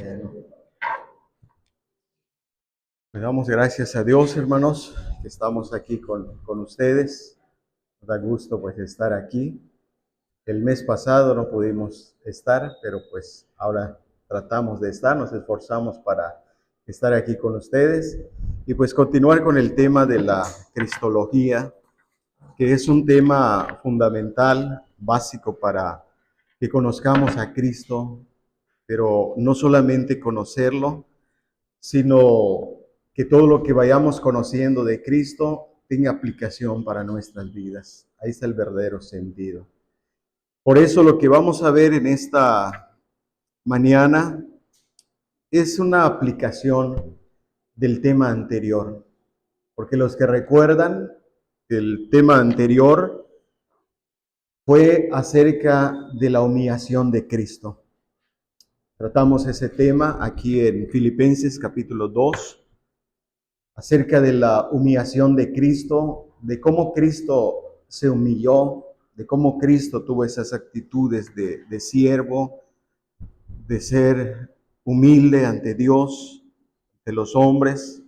Bueno, le damos gracias a Dios, hermanos, que estamos aquí con ustedes. Nos da gusto pues estar aquí. El mes pasado no pudimos estar, pero pues ahora tratamos de estar, nos esforzamos para estar aquí con ustedes y pues continuar con el tema de la cristología, que es un tema fundamental, básico para que conozcamos a Cristo, pero no solamente conocerlo, sino que todo lo que vayamos conociendo de Cristo tenga aplicación para nuestras vidas. Ahí está el verdadero sentido. Por eso lo que vamos a ver en esta mañana es una aplicación del tema anterior, porque los que recuerdan, el tema anterior fue acerca de la humillación de Cristo. Tratamos ese tema aquí en Filipenses capítulo 2, acerca de la humillación de Cristo, de cómo Cristo se humilló, de cómo Cristo tuvo esas actitudes de siervo, de ser humilde ante Dios, de los hombres.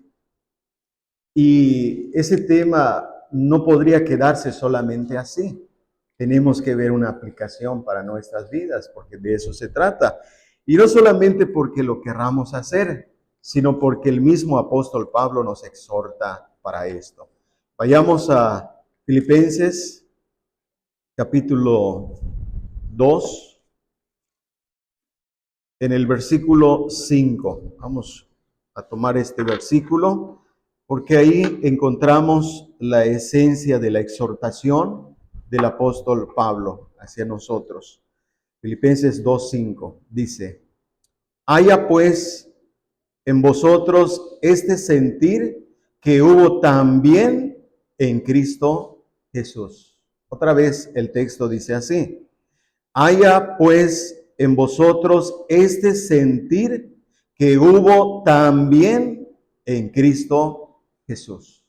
Y ese tema no podría quedarse solamente así. Tenemos que ver una aplicación para nuestras vidas, porque de eso se trata. Y no solamente porque lo querramos hacer, sino porque el mismo apóstol Pablo nos exhorta para esto. Vayamos a Filipenses capítulo 2, en el versículo 5. Vamos a tomar este versículo, porque ahí encontramos la esencia de la exhortación del apóstol Pablo hacia nosotros. Filipenses 2:5 dice: haya pues en vosotros este sentir que hubo también en Cristo Jesús. Otra vez el texto dice así: haya pues en vosotros este sentir que hubo también en Cristo Jesús.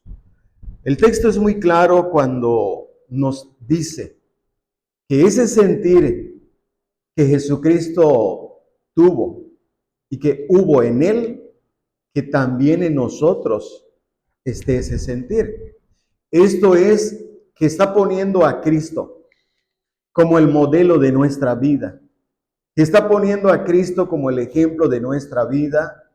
El texto es muy claro cuando nos dice que ese sentir que Jesucristo tuvo y que hubo en él, que también en nosotros esté ese sentir. Esto es que está poniendo a Cristo como el modelo de nuestra vida, que está poniendo a Cristo como el ejemplo de nuestra vida,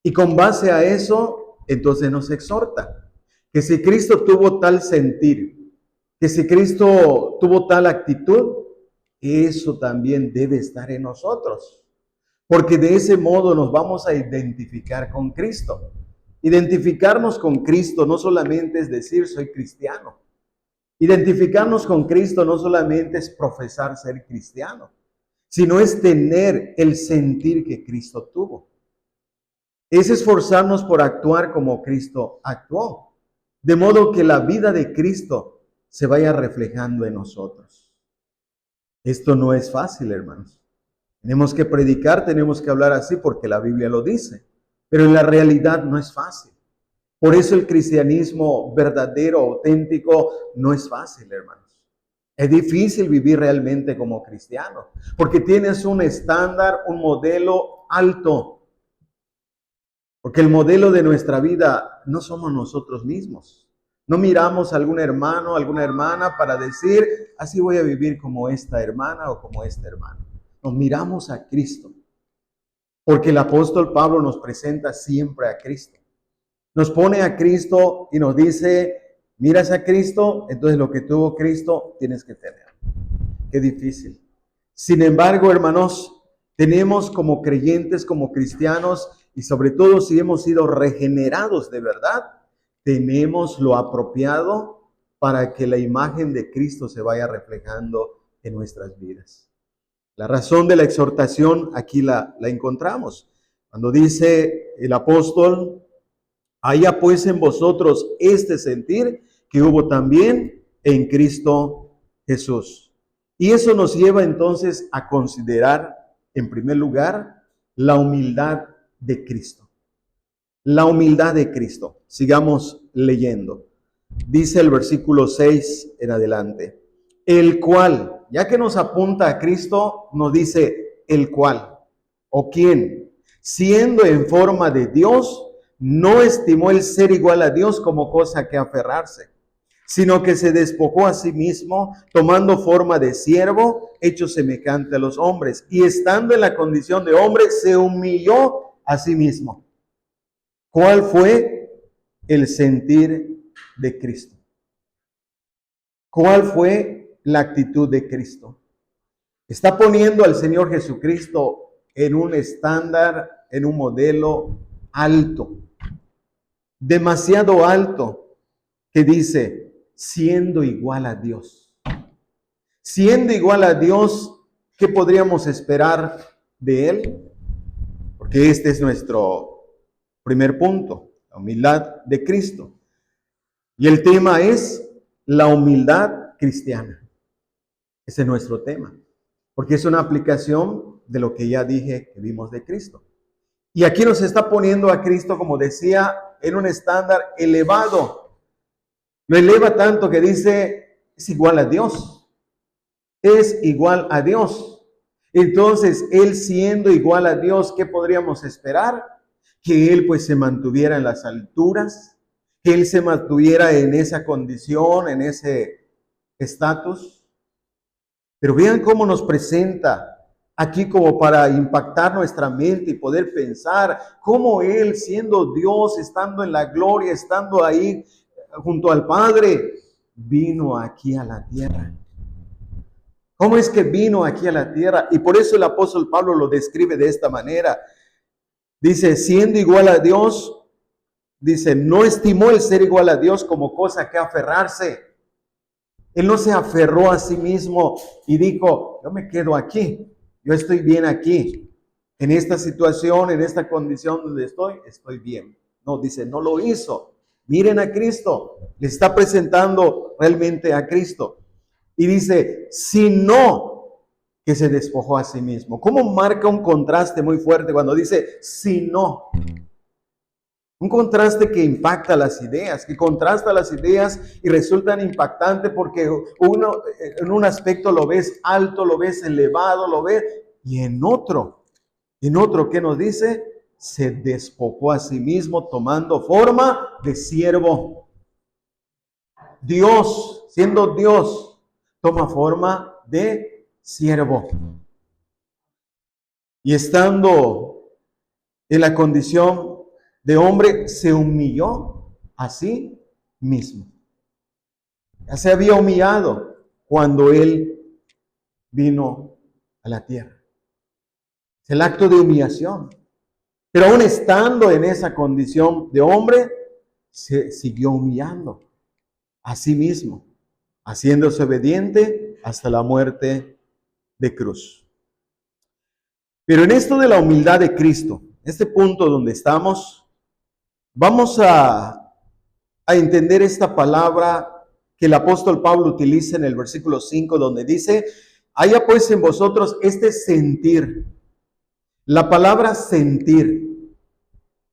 y con base a eso, entonces nos exhorta que si Cristo tuvo tal sentir, que si Cristo tuvo tal actitud, eso también debe estar en nosotros, porque de ese modo nos vamos a identificar con Cristo. Identificarnos con Cristo no solamente es decir soy cristiano. Identificarnos con Cristo no solamente es profesar ser cristiano, sino es tener el sentir que Cristo tuvo. Es esforzarnos por actuar como Cristo actuó, de modo que la vida de Cristo se vaya reflejando en nosotros. Esto no es fácil, hermanos. Tenemos que predicar, tenemos que hablar así porque la Biblia lo dice, pero en la realidad no es fácil. Por eso el cristianismo verdadero, auténtico, no es fácil, hermanos. Es difícil vivir realmente como cristiano, porque tienes un estándar, un modelo alto. Porque el modelo de nuestra vida no somos nosotros mismos. No miramos a algún hermano, alguna hermana para decir, así voy a vivir como esta hermana o como este hermano. Nos miramos a Cristo, porque el apóstol Pablo nos presenta siempre a Cristo. Nos pone a Cristo y nos dice, miras a Cristo, entonces lo que tuvo Cristo tienes que tener. Qué difícil. Sin embargo, hermanos, tenemos como creyentes, como cristianos, y sobre todo si hemos sido regenerados de verdad, tenemos lo apropiado para que la imagen de Cristo se vaya reflejando en nuestras vidas. La razón de la exhortación aquí la encontramos. Cuando dice el apóstol, haya pues en vosotros este sentir que hubo también en Cristo Jesús. Y eso nos lleva entonces a considerar, en primer lugar, la humildad de Cristo. La humildad de Cristo. Sigamos leyendo. Dice el versículo 6 en adelante. El cual, ya que nos apunta a Cristo, nos dice el cual o quién. Siendo en forma de Dios, no estimó el ser igual a Dios como cosa que aferrarse, sino que se despojó a sí mismo, tomando forma de siervo, hecho semejante a los hombres, y estando en la condición de hombre, se humilló a sí mismo. ¿Cuál fue el sentir de Cristo? ¿Cuál fue la actitud de Cristo? Está poniendo al Señor Jesucristo en un estándar, en un modelo alto, demasiado alto, que dice, siendo igual a Dios. Siendo igual a Dios, ¿qué podríamos esperar de Él? Porque este es nuestro primer punto, la humildad de Cristo. Y el tema es la humildad cristiana. Ese es nuestro tema, porque es una aplicación de lo que ya dije que vimos de Cristo. Y aquí nos está poniendo a Cristo, como decía, en un estándar elevado. Lo eleva tanto que dice, es igual a Dios. Es igual a Dios. Entonces, Él siendo igual a Dios, ¿qué podríamos esperar? Que Él pues se mantuviera en las alturas, que Él se mantuviera en esa condición, en ese estatus. Pero vean cómo nos presenta aquí como para impactar nuestra mente y poder pensar cómo Él, siendo Dios, estando en la gloria, estando ahí junto al Padre, vino aquí a la tierra. ¿Cómo es que vino aquí a la tierra? Y por eso el apóstol Pablo lo describe de esta manera. Dice, siendo igual a Dios, dice, no estimó el ser igual a Dios como cosa que aferrarse. Él no se aferró a sí mismo y dijo, yo me quedo aquí, yo estoy bien aquí. En esta situación, en esta condición donde estoy bien. No, dice, no lo hizo. Miren a Cristo, le está presentando realmente a Cristo. Y dice, sino que se despojó a sí mismo. ¿Cómo marca un contraste muy fuerte cuando dice, sino? Un contraste que impacta las ideas, que contrasta las ideas y resultan impactantes porque uno en un aspecto lo ves alto, lo ves elevado, lo ves, y en otro, ¿qué nos dice? Se despojó a sí mismo tomando forma de siervo. Dios, siendo Dios, toma forma de siervo. Y estando en la condición de hombre, se humilló a sí mismo. Ya se había humillado cuando Él vino a la tierra. Es el acto de humillación. Pero aún estando en esa condición de hombre, se siguió humillando a sí mismo, haciéndose obediente hasta la muerte de cruz. Pero en esto de la humildad de Cristo, este punto donde estamos, vamos a entender esta palabra que el apóstol Pablo utiliza en el versículo 5, donde dice, haya pues en vosotros este sentir. La palabra sentir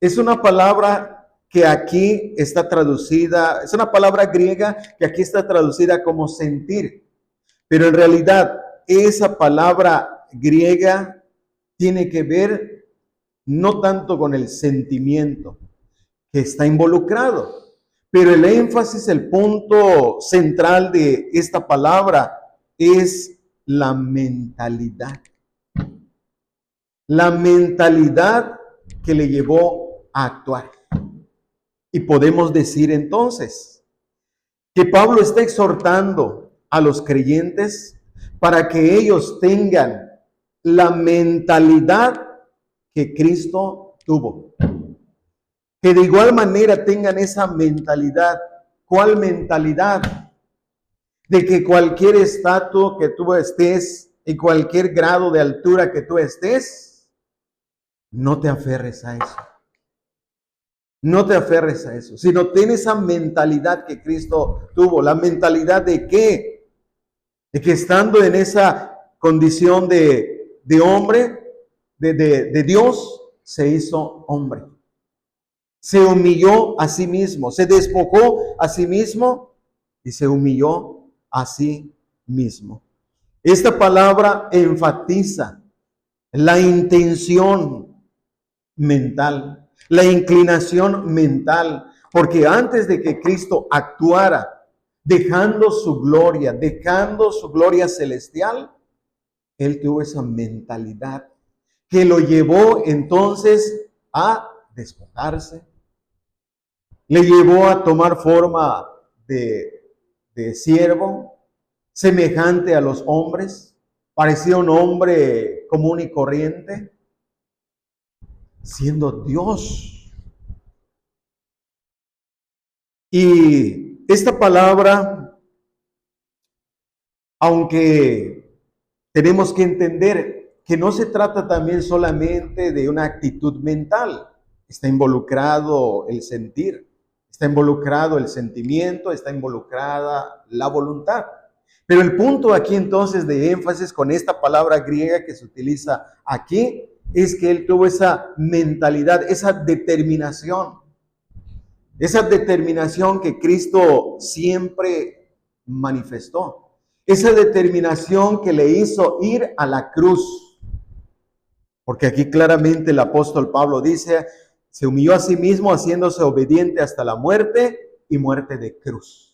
es una palabra que aquí está traducida, es una palabra griega que aquí está traducida como sentir, pero en realidad esa palabra griega tiene que ver no tanto con el sentimiento que está involucrado, pero el énfasis, el punto central de esta palabra es la mentalidad. La mentalidad que le llevó a actuar. Y podemos decir entonces que Pablo está exhortando a los creyentes para que ellos tengan la mentalidad que Cristo tuvo. Que de igual manera tengan esa mentalidad. ¿Cuál mentalidad? De que cualquier estatus que tú estés, en cualquier grado de altura que tú estés, no te aferres a eso. No te aferres a eso, sino ten esa mentalidad que Cristo tuvo. ¿La mentalidad de qué? De que estando en esa condición de hombre, de Dios, se hizo hombre. Se humilló a sí mismo, se despojó a sí mismo y se humilló a sí mismo. Esta palabra enfatiza la intención mental, la inclinación mental, porque antes de que Cristo actuara, dejando su gloria celestial, Él tuvo esa mentalidad que lo llevó entonces a despojarse, le llevó a tomar forma de siervo, semejante a los hombres, parecía un hombre común y corriente, siendo Dios. Y esta palabra, aunque tenemos que entender que no se trata también solamente de una actitud mental, está involucrado el sentir, está involucrado el sentimiento, está involucrada la voluntad. Pero el punto aquí entonces de énfasis con esta palabra griega que se utiliza aquí es que él tuvo esa mentalidad, esa determinación que Cristo siempre manifestó, esa determinación que le hizo ir a la cruz. Porque aquí claramente el apóstol Pablo dice, se humilló a sí mismo haciéndose obediente hasta la muerte y muerte de cruz.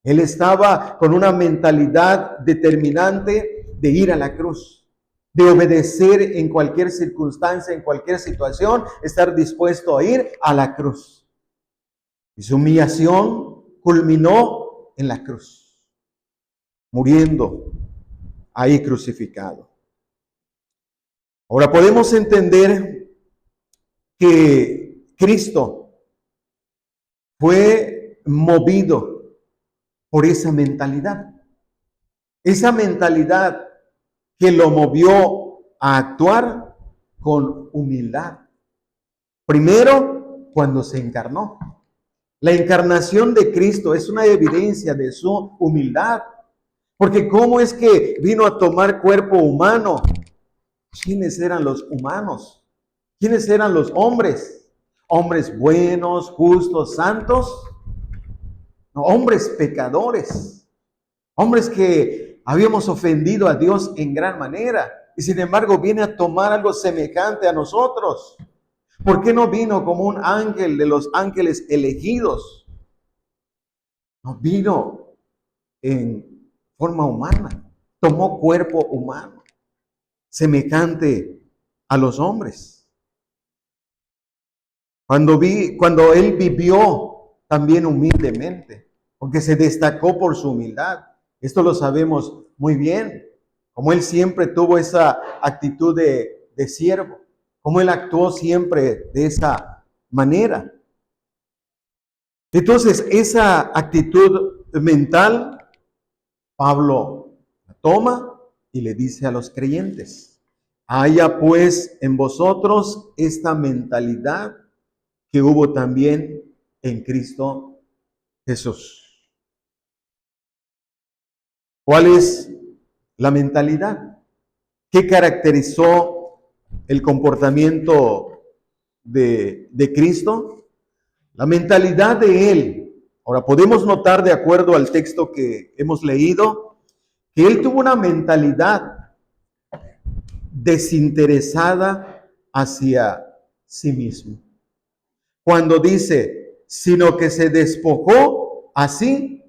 Él estaba con una mentalidad determinante de ir a la cruz, de obedecer en cualquier circunstancia, en cualquier situación, estar dispuesto a ir a la cruz. Y su humillación culminó en la cruz, muriendo ahí crucificado. Ahora podemos entender que Cristo fue movido por esa mentalidad que lo movió a actuar con humildad. Primero, cuando se encarnó. La encarnación de Cristo es una evidencia de su humildad, porque ¿cómo es que vino a tomar cuerpo humano? ¿Quiénes eran los humanos? ¿Quiénes eran los hombres? ¿Hombres buenos, justos, santos? No, hombres pecadores. Hombres que habíamos ofendido a Dios en gran manera. Y sin embargo viene a tomar algo semejante a nosotros. ¿Por qué no vino como un ángel de los ángeles elegidos? No, vino en forma humana. Tomó cuerpo humano, semejante a los hombres. Cuando Él vivió también humildemente, porque se destacó por su humildad. Esto lo sabemos muy bien, como Él siempre tuvo esa actitud de siervo, como Él actuó siempre de esa manera. Entonces, esa actitud mental, Pablo la toma y le dice a los creyentes, haya pues en vosotros esta mentalidad que hubo también en Cristo Jesús. ¿Cuál es la mentalidad? ¿Qué caracterizó el comportamiento de Cristo? La mentalidad de Él. Ahora podemos notar, de acuerdo al texto que hemos leído, que Él tuvo una mentalidad desinteresada hacia sí mismo. Cuando dice, sino que se despojó a sí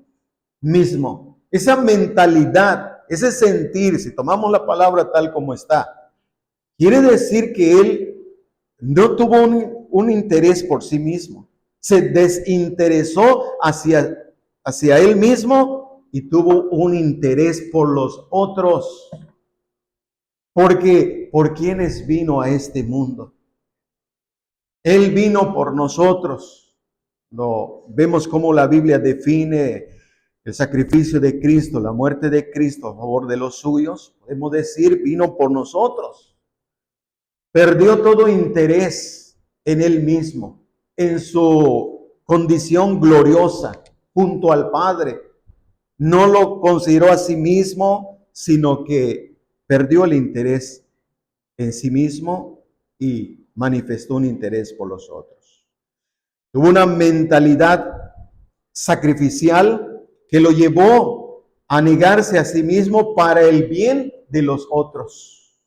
mismo. Esa mentalidad, ese sentir, si tomamos la palabra tal como está, quiere decir que Él no tuvo un interés por sí mismo. Se desinteresó hacia Él mismo y tuvo un interés por los otros. Porque, ¿por quiénes vino a este mundo? Él vino por nosotros. No, vemos cómo la Biblia define el sacrificio de Cristo, la muerte de Cristo a favor de los suyos. Podemos decir, vino por nosotros. Perdió todo interés en Él mismo, en su condición gloriosa junto al Padre. No lo consideró a sí mismo, sino que perdió el interés en sí mismo y manifestó un interés por los otros. Tuvo una mentalidad sacrificial que lo llevó a negarse a sí mismo para el bien de los otros.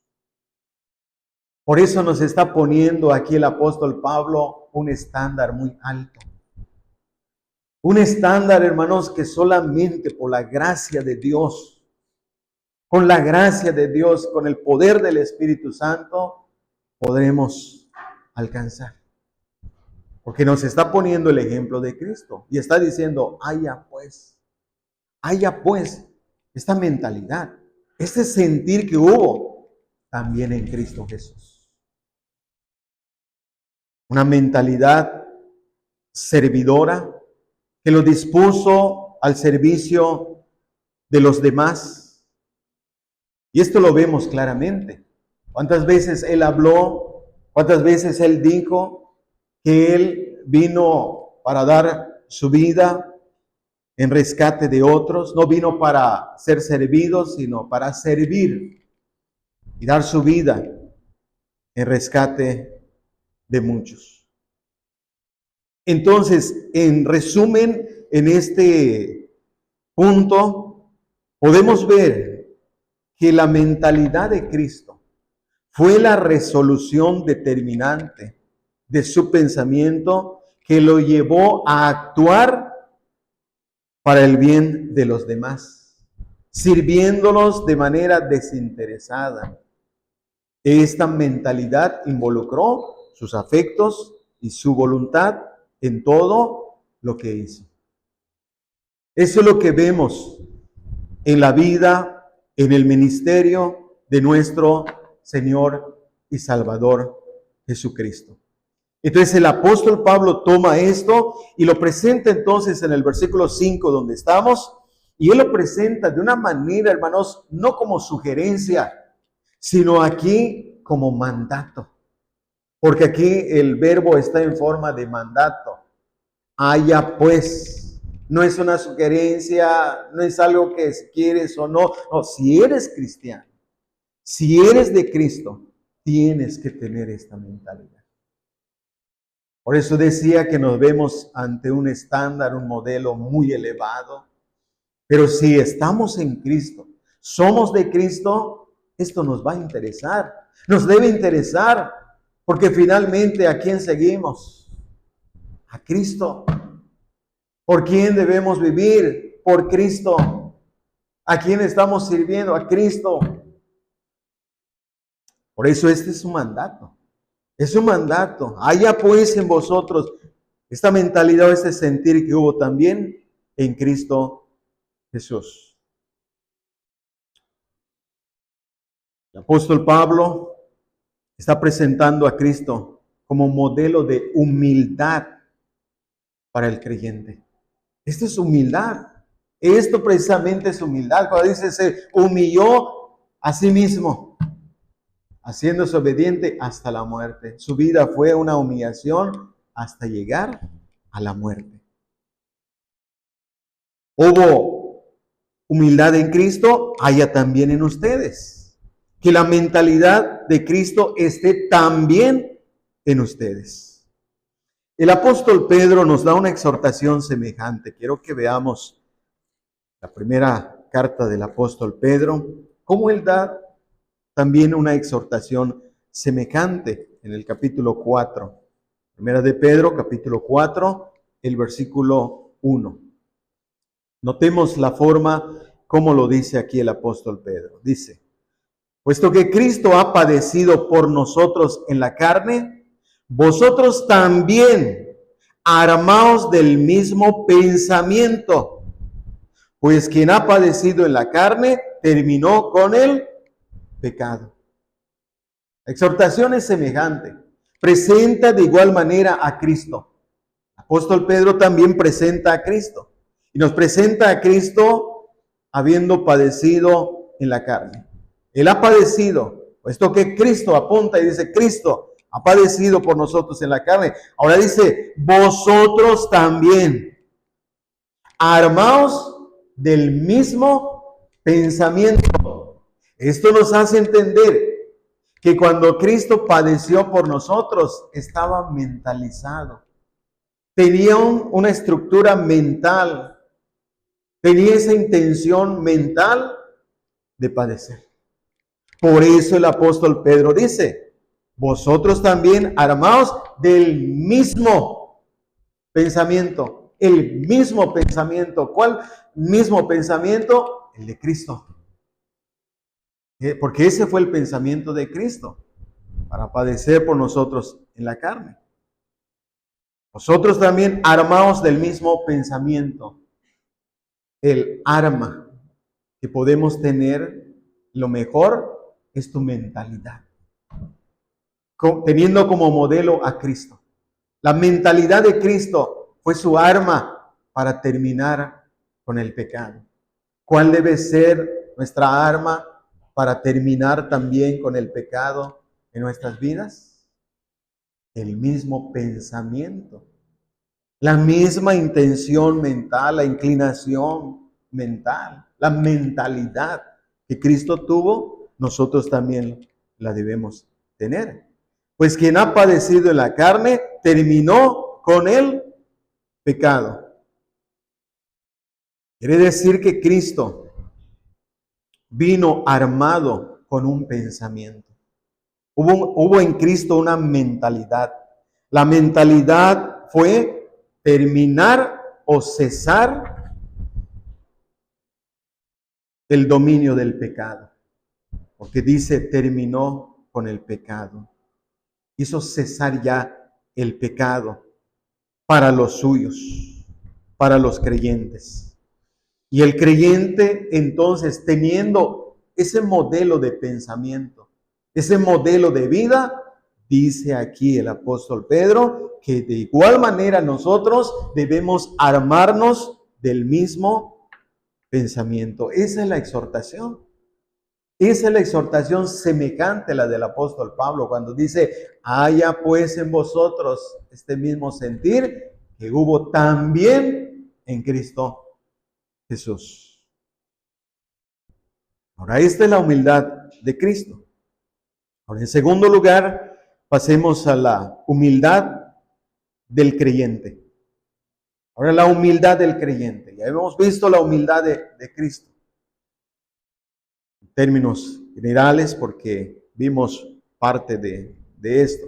Por eso nos está poniendo aquí el apóstol Pablo un estándar muy alto. Un estándar, hermanos, que solamente por la gracia de Dios, con la gracia de Dios, con el poder del Espíritu Santo, podremos alcanzar. Porque nos está poniendo el ejemplo de Cristo y está diciendo, haya pues esta mentalidad, este sentir que hubo también en Cristo Jesús. Una mentalidad servidora que lo dispuso al servicio de los demás. Y esto lo vemos claramente. ¿Cuántas veces Él habló? ¿Cuántas veces Él dijo que Él vino para dar su vida en rescate de otros? No vino para ser servido, sino para servir y dar su vida en rescate de muchos. Entonces, en resumen, en este punto, podemos ver que la mentalidad de Cristo fue la resolución determinante de su pensamiento que lo llevó a actuar para el bien de los demás, sirviéndolos de manera desinteresada. Esta mentalidad involucró sus afectos y su voluntad en todo lo que hizo. Eso es lo que vemos en la vida, en el ministerio de nuestro Señor y Salvador Jesucristo. Entonces el apóstol Pablo toma esto y lo presenta entonces en el versículo 5 donde estamos, y él lo presenta de una manera, hermanos, no como sugerencia, sino aquí como mandato. Porque aquí el verbo está en forma de mandato. Haya pues, no es una sugerencia, no es algo que quieres o no. No, si eres cristiano, si eres de Cristo, tienes que tener esta mentalidad. Por eso decía que nos vemos ante un estándar, un modelo muy elevado. Pero si estamos en Cristo, somos de Cristo, esto nos va a interesar. Nos debe interesar, porque finalmente ¿a quién seguimos? A Cristo. ¿Por quién debemos vivir? Por Cristo. ¿A quién estamos sirviendo? A Cristo. Por eso este es un mandato. Es un mandato. Haya pues en vosotros esta mentalidad, este sentir que hubo también en Cristo Jesús. El apóstol Pablo está presentando a Cristo como modelo de humildad para el creyente. Esto es humildad. Esto precisamente es humildad. Cuando dice se humilló a sí mismo, haciéndose obediente hasta la muerte. Su vida fue una humillación hasta llegar a la muerte. Hubo humildad en Cristo, haya también en ustedes. Que la mentalidad de Cristo esté también en ustedes. El apóstol Pedro nos da una exhortación semejante. Quiero que veamos la primera carta del apóstol Pedro, cómo él da también una exhortación semejante en el capítulo 4. Primera de Pedro, capítulo 4, el versículo 1. Notemos la forma como lo dice aquí el apóstol Pedro. Dice, puesto que Cristo ha padecido por nosotros en la carne, vosotros también armaos del mismo pensamiento. Pues quien ha padecido en la carne terminó con el pecado. La exhortación es semejante. Presenta de igual manera a Cristo. El apóstol Pedro también presenta a Cristo. Y nos presenta a Cristo habiendo padecido en la carne. Él ha padecido, puesto que Cristo apunta y dice, Cristo ha padecido por nosotros en la carne. Ahora dice, vosotros también, armaos del mismo pensamiento. Esto nos hace entender que cuando Cristo padeció por nosotros, estaba mentalizado. Tenía una estructura mental. Tenía esa intención mental de padecer. Por eso el apóstol Pedro dice, vosotros también armaos del mismo pensamiento. El mismo pensamiento. ¿Cuál mismo pensamiento? El de Cristo. Porque ese fue el pensamiento de Cristo, para padecer por nosotros en la carne. Vosotros también armaos del mismo pensamiento. El arma que podemos tener, lo mejor, es tu mentalidad. Teniendo como modelo a Cristo. La mentalidad de Cristo fue su arma para terminar con el pecado. ¿Cuál debe ser nuestra arma para terminar también con el pecado en nuestras vidas? El mismo pensamiento, la misma intención mental, la inclinación mental, la mentalidad que Cristo tuvo, nosotros también la debemos tener. Pues quien ha padecido en la carne terminó con el pecado. Quiere decir que Cristo vino armado con un pensamiento. Hubo en Cristo una mentalidad. La mentalidad fue terminar o cesar el dominio del pecado. Porque dice, terminó con el pecado. Hizo cesar ya el pecado para los suyos, para los creyentes. Y el creyente, entonces, teniendo ese modelo de pensamiento, ese modelo de vida, dice aquí el apóstol Pedro, que de igual manera nosotros debemos armarnos del mismo pensamiento. Esa es la exhortación. Esa es la exhortación semejante a la del apóstol Pablo cuando dice, haya pues en vosotros este mismo sentir que hubo también en Cristo Jesús. Ahora, esta es la humildad de Cristo. Ahora, en segundo lugar, pasemos a la humildad del creyente. Ahora, la humildad del creyente. Ya hemos visto la humildad de Cristo. En términos generales, porque vimos parte de esto,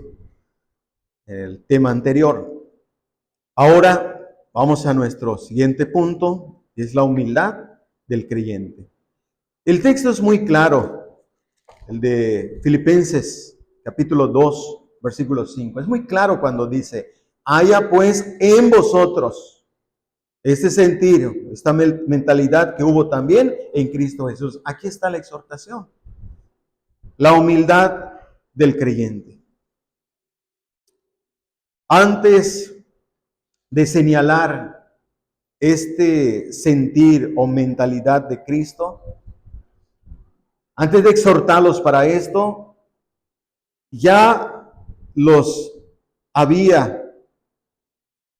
el tema anterior. Ahora, vamos a nuestro siguiente punto, que es la humildad del creyente. El texto es muy claro, el de Filipenses capítulo 2, versículo 5. Es muy claro cuando dice, haya pues en vosotros este sentir, esta mentalidad que hubo también en Cristo Jesús. Aquí está la exhortación. La humildad del creyente. Antes de señalar este sentir o mentalidad de Cristo, antes de exhortarlos para esto, ya los había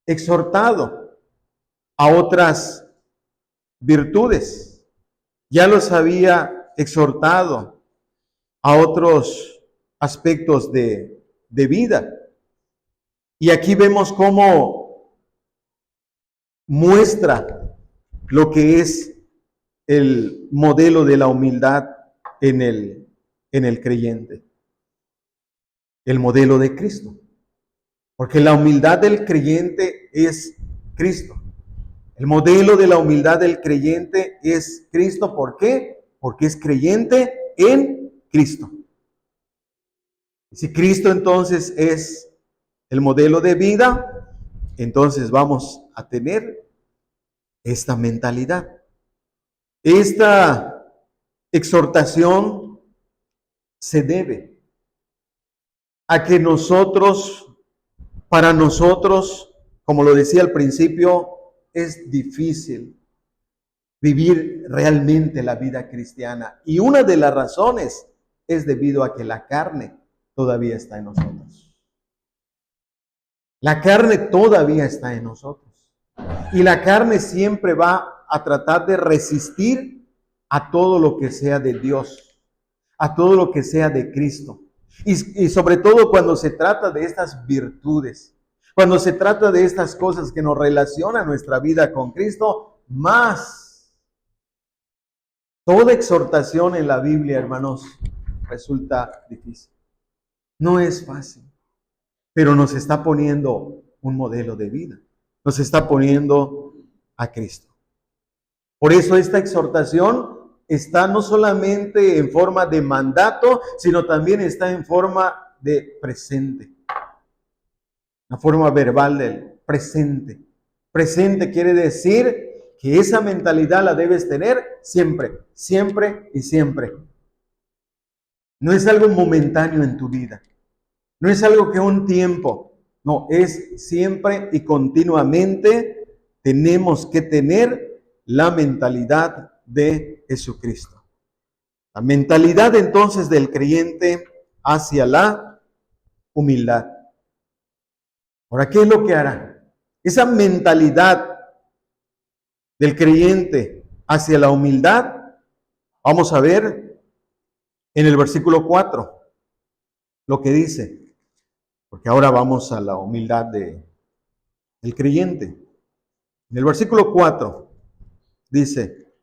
exhortado a otras virtudes, ya los había exhortado a otros aspectos de vida. Y aquí vemos cómo muestra lo que es el modelo de la humildad en el creyente. El modelo de Cristo. Porque la humildad del creyente es Cristo. El modelo de la humildad del creyente es Cristo. ¿Por qué? Porque es creyente en Cristo. Y si Cristo entonces es el modelo de vida, entonces vamos a tener esta mentalidad. Esta exhortación se debe a que para nosotros, como lo decía al principio, es difícil vivir realmente la vida cristiana. Y una de las razones es debido a que la carne todavía está en nosotros. La carne todavía está en nosotros. Y la carne siempre va a tratar de resistir a todo lo que sea de Dios, a todo lo que sea de Cristo. Y sobre todo cuando se trata de estas virtudes, cuando se trata de estas cosas que nos relacionan nuestra vida con Cristo, más. Toda exhortación en la Biblia, hermanos, resulta difícil. No es fácil, pero nos está poniendo un modelo de vida. Nos está poniendo a Cristo. Por eso esta exhortación está no solamente en forma de mandato, sino también está en forma de presente. La forma verbal del presente. Presente quiere decir que esa mentalidad la debes tener siempre, siempre y siempre. No es algo momentáneo en tu vida. No es algo que un tiempo. No, es siempre y continuamente tenemos que tener la mentalidad de Jesucristo. La mentalidad entonces del creyente hacia la humildad. Ahora, ¿qué es lo que hará? Esa mentalidad del creyente hacia la humildad, vamos a ver en el versículo 4 lo que dice, porque ahora vamos a la humildad del creyente. En el versículo 4 dice,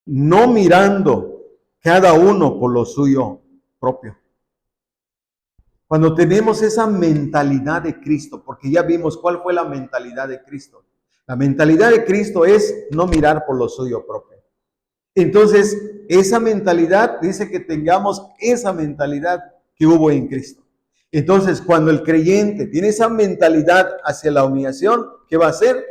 no mirando cada uno por lo suyo propio. Cuando tenemos esa mentalidad de Cristo, porque ya vimos cuál fue la mentalidad de Cristo. La mentalidad de Cristo es no mirar por lo suyo propio. Entonces, esa mentalidad dice que tengamos esa mentalidad que hubo en Cristo. Entonces, cuando el creyente tiene esa mentalidad hacia la humillación, ¿qué va a hacer?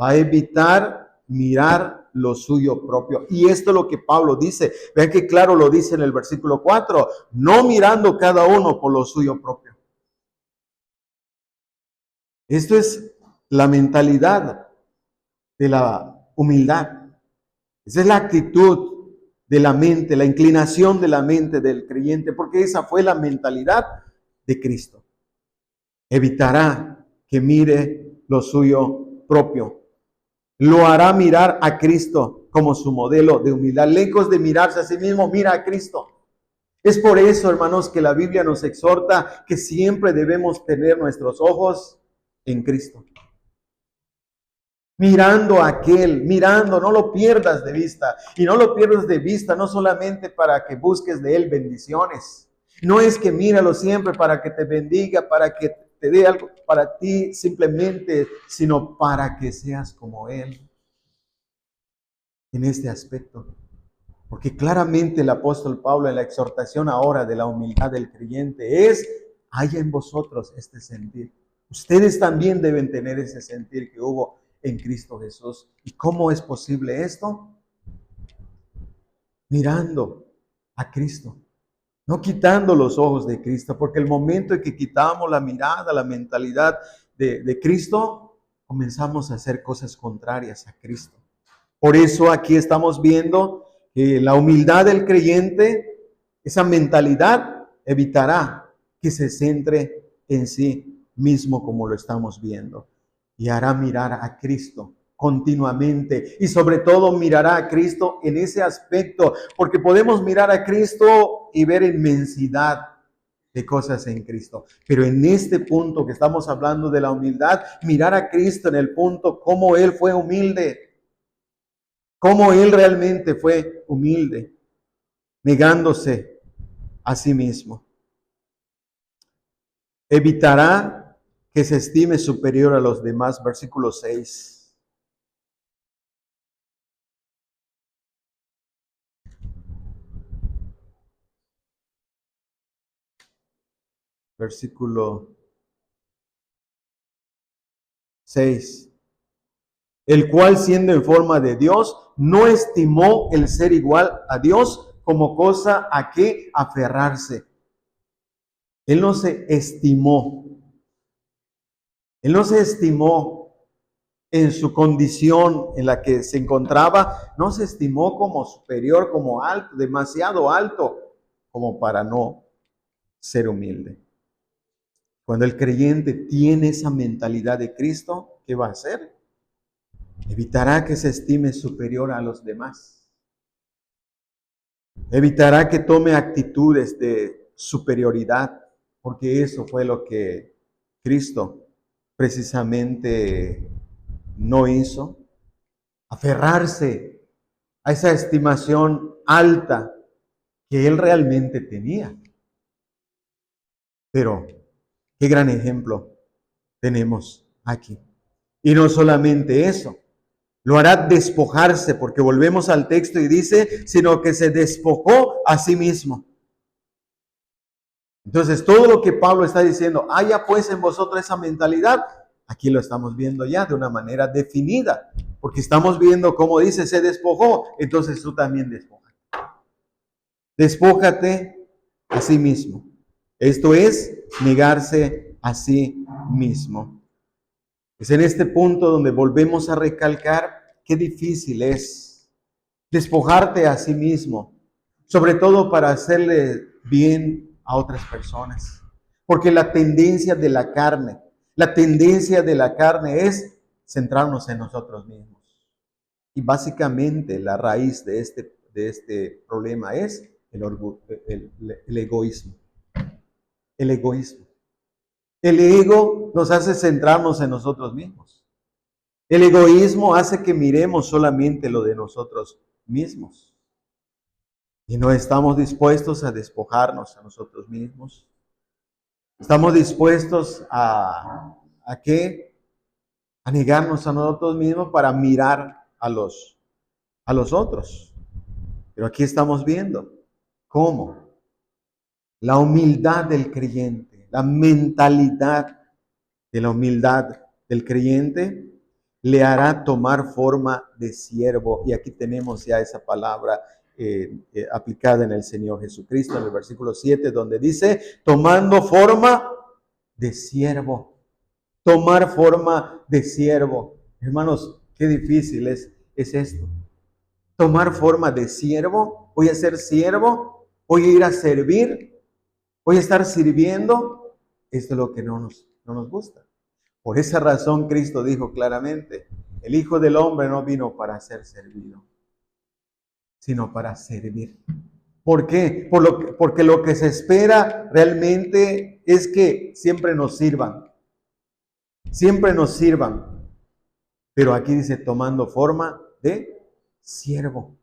Va a evitar mirar lo suyo propio. Y esto es lo que Pablo dice. Vean que claro lo dice en el versículo 4, no mirando cada uno por lo suyo propio. Esto es la mentalidad de la humildad. Esa es la actitud de la mente, la inclinación de la mente del creyente, porque esa fue la mentalidad de Cristo. Evitará que mire lo suyo propio. Lo hará mirar a Cristo como su modelo de humildad. Lejos de mirarse a sí mismo, mira a Cristo. Es por eso, hermanos, que la Biblia nos exhorta que siempre debemos tener nuestros ojos en Cristo. Mirando a aquel, mirando, no lo pierdas de vista. Y no lo pierdas de vista no solamente para que busques de él bendiciones. No es que míralo siempre para que te bendiga, para que te dé algo para ti simplemente, sino para que seas como él en este aspecto. Porque claramente el apóstol Pablo en la exhortación ahora de la humildad del creyente es, haya en vosotros este sentir. Ustedes también deben tener ese sentir que hubo en Cristo Jesús. ¿Y cómo es posible esto? Mirando a Cristo, no quitando los ojos de Cristo, porque el momento en que quitamos la mirada, la mentalidad de Cristo, comenzamos a hacer cosas contrarias a Cristo. Por eso aquí estamos viendo que la humildad del creyente, esa mentalidad evitará que se centre en sí mismo como lo estamos viendo y hará mirar a Cristo continuamente y sobre todo mirará a Cristo en ese aspecto, porque podemos mirar a Cristo y ver inmensidad de cosas en Cristo, pero en este punto que estamos hablando de la humildad, mirar a Cristo en el punto cómo Él fue humilde, cómo Él realmente fue humilde, negándose a sí mismo. Evitará que se estime superior a los demás. Versículo 6. Versículo 6. El cual siendo en forma de Dios, no estimó el ser igual a Dios como cosa a que aferrarse. Él no se estimó. Él no se estimó en su condición en la que se encontraba, no se estimó como superior, como alto, demasiado alto, como para no ser humilde. Cuando el creyente tiene esa mentalidad de Cristo, ¿qué va a hacer? Evitará que se estime superior a los demás. Evitará que tome actitudes de superioridad, porque eso fue lo que Cristo precisamente no hizo. Aferrarse a esa estimación alta que él realmente tenía. Pero qué gran ejemplo tenemos aquí. Y no solamente eso, lo hará despojarse, porque volvemos al texto y dice, sino que se despojó a sí mismo. Entonces, todo lo que Pablo está diciendo, haya pues en vosotros esa mentalidad, aquí lo estamos viendo ya de una manera definida, porque estamos viendo cómo dice, se despojó, entonces tú también despójate. Despójate a sí mismo. Esto es negarse a sí mismo. Es en este punto donde volvemos a recalcar qué difícil es despojarte a sí mismo, sobre todo para hacerle bien a otras personas. Porque la tendencia de la carne es centrarnos en nosotros mismos. Y básicamente la raíz de este problema es el egoísmo. El egoísmo. El ego nos hace centrarnos en nosotros mismos. El egoísmo hace que miremos solamente lo de nosotros mismos. Y no estamos dispuestos a despojarnos a nosotros mismos. Estamos dispuestos ¿a qué? A negarnos a nosotros mismos para mirar a los otros. Pero aquí estamos viendo cómo la humildad del creyente, la mentalidad de la humildad del creyente le hará tomar forma de siervo. Y aquí tenemos ya esa palabra aplicada en el Señor Jesucristo, en el versículo 7, donde dice, tomando forma de siervo. Tomar forma de siervo. Hermanos, qué difícil es esto. Tomar forma de siervo. Voy a ser siervo. Voy a ir a servir. Voy a estar sirviendo. Esto es lo que no nos gusta. Por esa razón Cristo dijo claramente, el Hijo del Hombre no vino para ser servido, sino para servir. ¿Por qué? Porque lo que se espera realmente es que siempre nos sirvan. Siempre nos sirvan. Pero aquí dice tomando forma de siervo.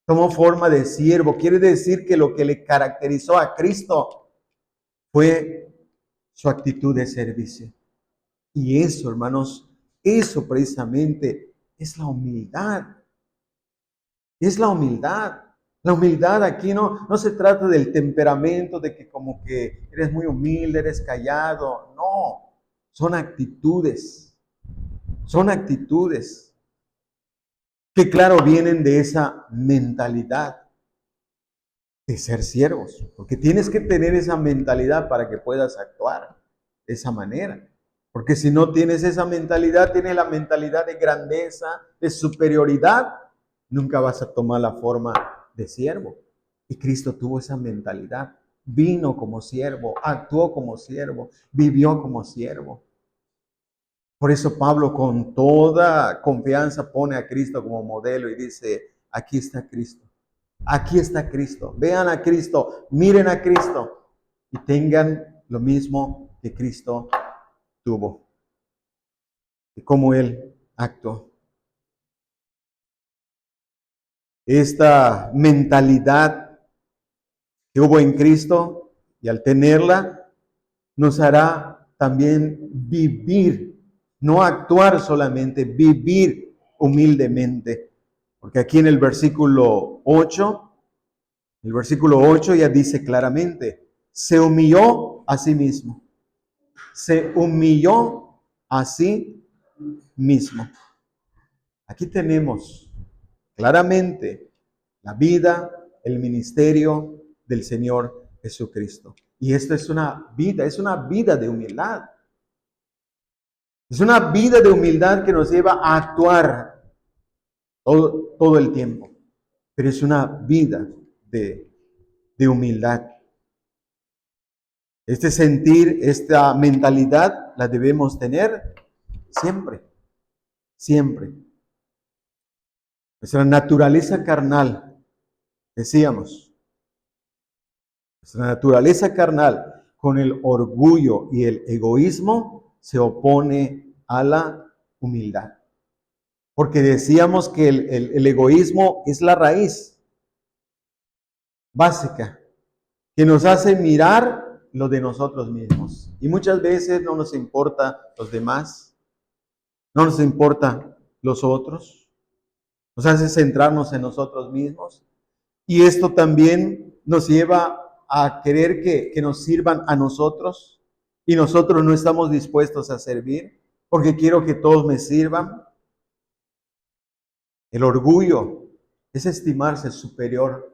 Tomó forma de siervo. Quiere decir que lo que le caracterizó a Cristo fue su actitud de servicio. Y eso, hermanos, eso precisamente es la humildad. Es la humildad. La humildad aquí no se trata del temperamento, de que como que eres muy humilde, eres callado. No, son actitudes. Son actitudes que, claro, vienen de esa mentalidad de ser siervos. Porque tienes que tener esa mentalidad para que puedas actuar de esa manera. Porque si no tienes esa mentalidad, tienes la mentalidad de grandeza, de superioridad, nunca vas a tomar la forma de siervo. Y Cristo tuvo esa mentalidad. Vino como siervo, actuó como siervo, vivió como siervo. Por eso Pablo con toda confianza pone a Cristo como modelo y dice, aquí está Cristo. Aquí está Cristo. Vean a Cristo, miren a Cristo y tengan lo mismo que Cristo tuvo y cómo Él actuó. Esta mentalidad que hubo en Cristo y al tenerla nos hará también vivir, no actuar solamente, vivir humildemente. Porque aquí en el versículo 8 ya dice claramente, se humilló a sí mismo. Se humilló a sí mismo. Aquí tenemos claramente la vida, el ministerio del Señor Jesucristo. Y esto es una vida de humildad. Es una vida de humildad que nos lleva a actuar todo el tiempo. Pero es una vida de humildad. Este sentir, esta mentalidad la debemos tener siempre, siempre. Nuestra naturaleza carnal, decíamos, nuestra naturaleza carnal con el orgullo y el egoísmo se opone a la humildad. Porque decíamos que el egoísmo es la raíz básica que nos hace mirar lo de nosotros mismos. Y muchas veces no nos importa los demás, no nos importa los otros, nos hace centrarnos en nosotros mismos. Y esto también nos lleva a querer que nos sirvan a nosotros y nosotros no estamos dispuestos a servir porque quiero que todos me sirvan. El orgullo es estimarse superior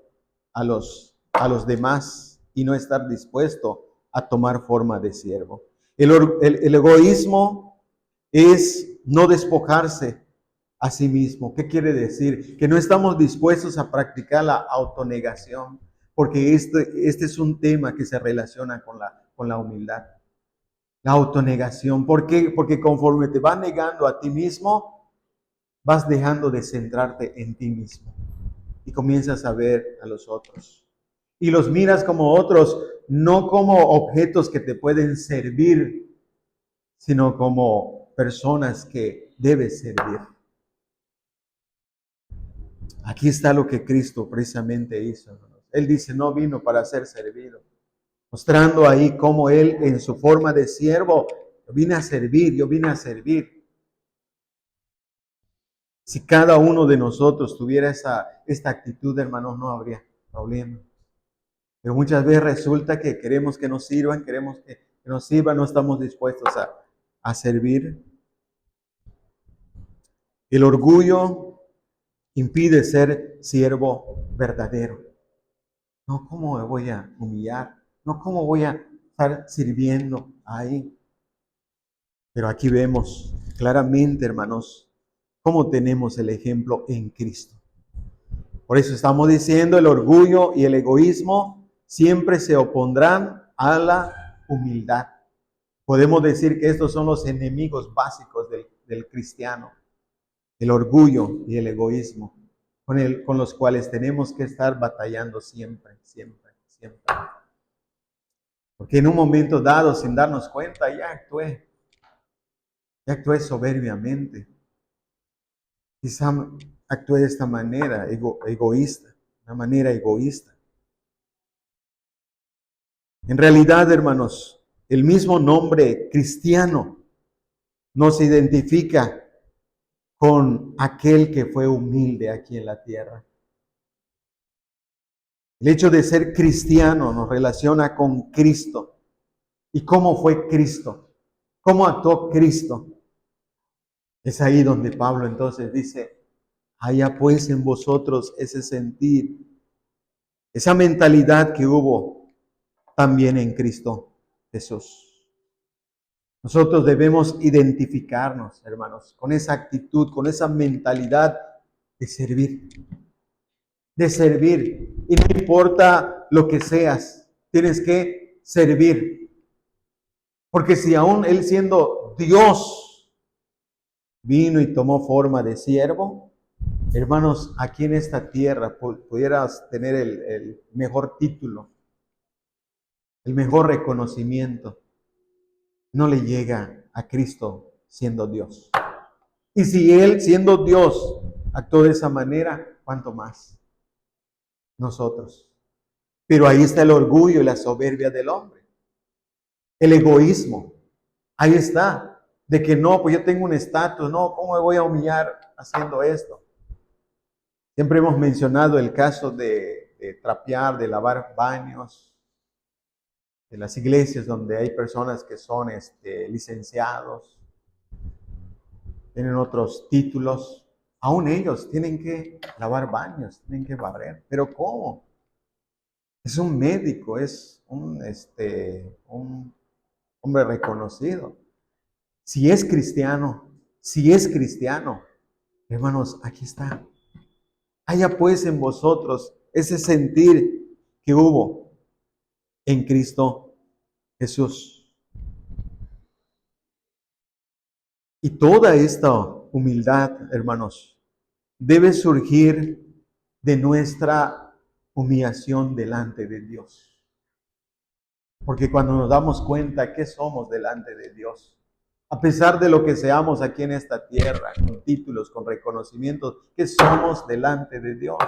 a los demás y no estar dispuesto a tomar forma de siervo. El egoísmo es no despojarse a sí mismo. ¿Qué quiere decir? Que no estamos dispuestos a practicar la autonegación, porque este es un tema que se relaciona con la humildad. La autonegación. ¿Por qué? Porque conforme te vas negando a ti mismo, vas dejando de centrarte en ti mismo y comienzas a ver a los otros. Y los miras como otros, no como objetos que te pueden servir, sino como personas que debes servir. Aquí está lo que Cristo precisamente hizo. Él dice, no vino para ser servido, mostrando ahí cómo Él en su forma de siervo, yo vine a servir. Si cada uno de nosotros tuviera esta actitud, hermanos, no habría problema. Pero muchas veces resulta que queremos que nos sirvan, queremos que nos sirvan, no estamos dispuestos a servir. El orgullo impide ser siervo verdadero. No, ¿cómo me voy a humillar? No, ¿cómo voy a estar sirviendo ahí? Pero aquí vemos claramente, hermanos, cómo tenemos el ejemplo en Cristo. Por eso estamos diciendo, el orgullo y el egoísmo siempre se opondrán a la humildad. Podemos decir que estos son los enemigos básicos del cristiano. El orgullo y el egoísmo, con los cuales tenemos que estar batallando siempre. Porque en un momento dado, sin darnos cuenta, ya actué soberbiamente. Quizá actué de esta manera, egoísta, una manera egoísta. En realidad, hermanos, el mismo nombre cristiano nos identifica con aquel que fue humilde aquí en la tierra. El hecho de ser cristiano nos relaciona con Cristo. ¿Y cómo fue Cristo? ¿Cómo actuó Cristo? Es ahí donde Pablo entonces dice, haya pues en vosotros ese sentir, esa mentalidad que hubo también en Cristo Jesús. Nosotros debemos identificarnos, hermanos, con esa actitud, con esa mentalidad de servir. De servir. Y no importa lo que seas, tienes que servir. Porque si aún Él siendo Dios vino y tomó forma de siervo, hermanos, aquí en esta tierra pudieras tener el mejor título, el mejor reconocimiento. No le llega a Cristo siendo Dios. Y si Él, siendo Dios, actuó de esa manera, ¿cuánto más nosotros? Pero ahí está el orgullo y la soberbia del hombre. El egoísmo. Ahí está. De que no, pues yo tengo un estatus. No, ¿cómo me voy a humillar haciendo esto? Siempre hemos mencionado el caso de trapear, de lavar baños, de las iglesias donde hay personas que son licenciados, tienen otros títulos, aún ellos tienen que lavar baños, tienen que barrer. ¿Pero cómo? Es un médico, es un hombre reconocido. Si es cristiano, hermanos, aquí está. Haya pues en vosotros ese sentir que hubo en Cristo Jesús. Y toda esta humildad, hermanos, debe surgir de nuestra humillación delante de Dios. Porque cuando nos damos cuenta que somos delante de Dios, A pesar de lo que seamos aquí en esta tierra, con títulos, con reconocimientos, que somos delante de Dios.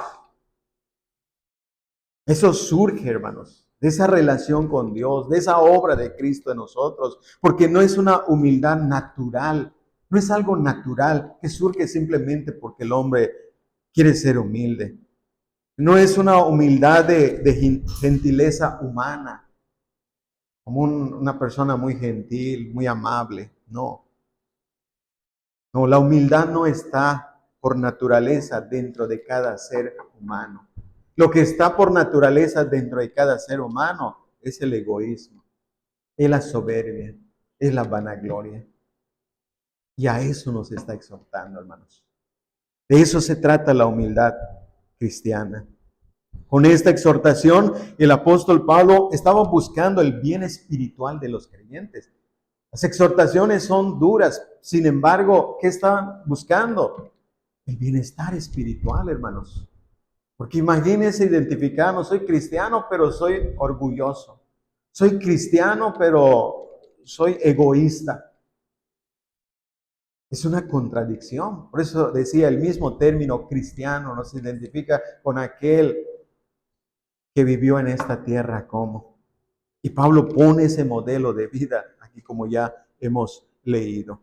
Eso surge, hermanos, de esa relación con Dios, de esa obra de Cristo en nosotros, porque no es una humildad natural, no es algo natural que surge simplemente porque el hombre quiere ser humilde. No es una humildad de gentileza humana, como una persona muy gentil, muy amable. No, no, la humildad no está por naturaleza dentro de cada ser humano. Lo que está por naturaleza dentro de cada ser humano es el egoísmo, es la soberbia, es la vanagloria. Y a eso nos está exhortando, hermanos. De eso se trata la humildad cristiana. Con esta exhortación, el apóstol Pablo estaba buscando el bien espiritual de los creyentes. Las exhortaciones son duras, sin embargo, ¿qué estaban buscando? El bienestar espiritual, hermanos. Porque imagínense identificarnos, soy cristiano, pero soy orgulloso. Soy cristiano, pero soy egoísta. Es una contradicción. Por eso decía el mismo término cristiano, nos identifica con aquel que vivió en esta tierra como. Y Pablo pone ese modelo de vida aquí como ya hemos leído.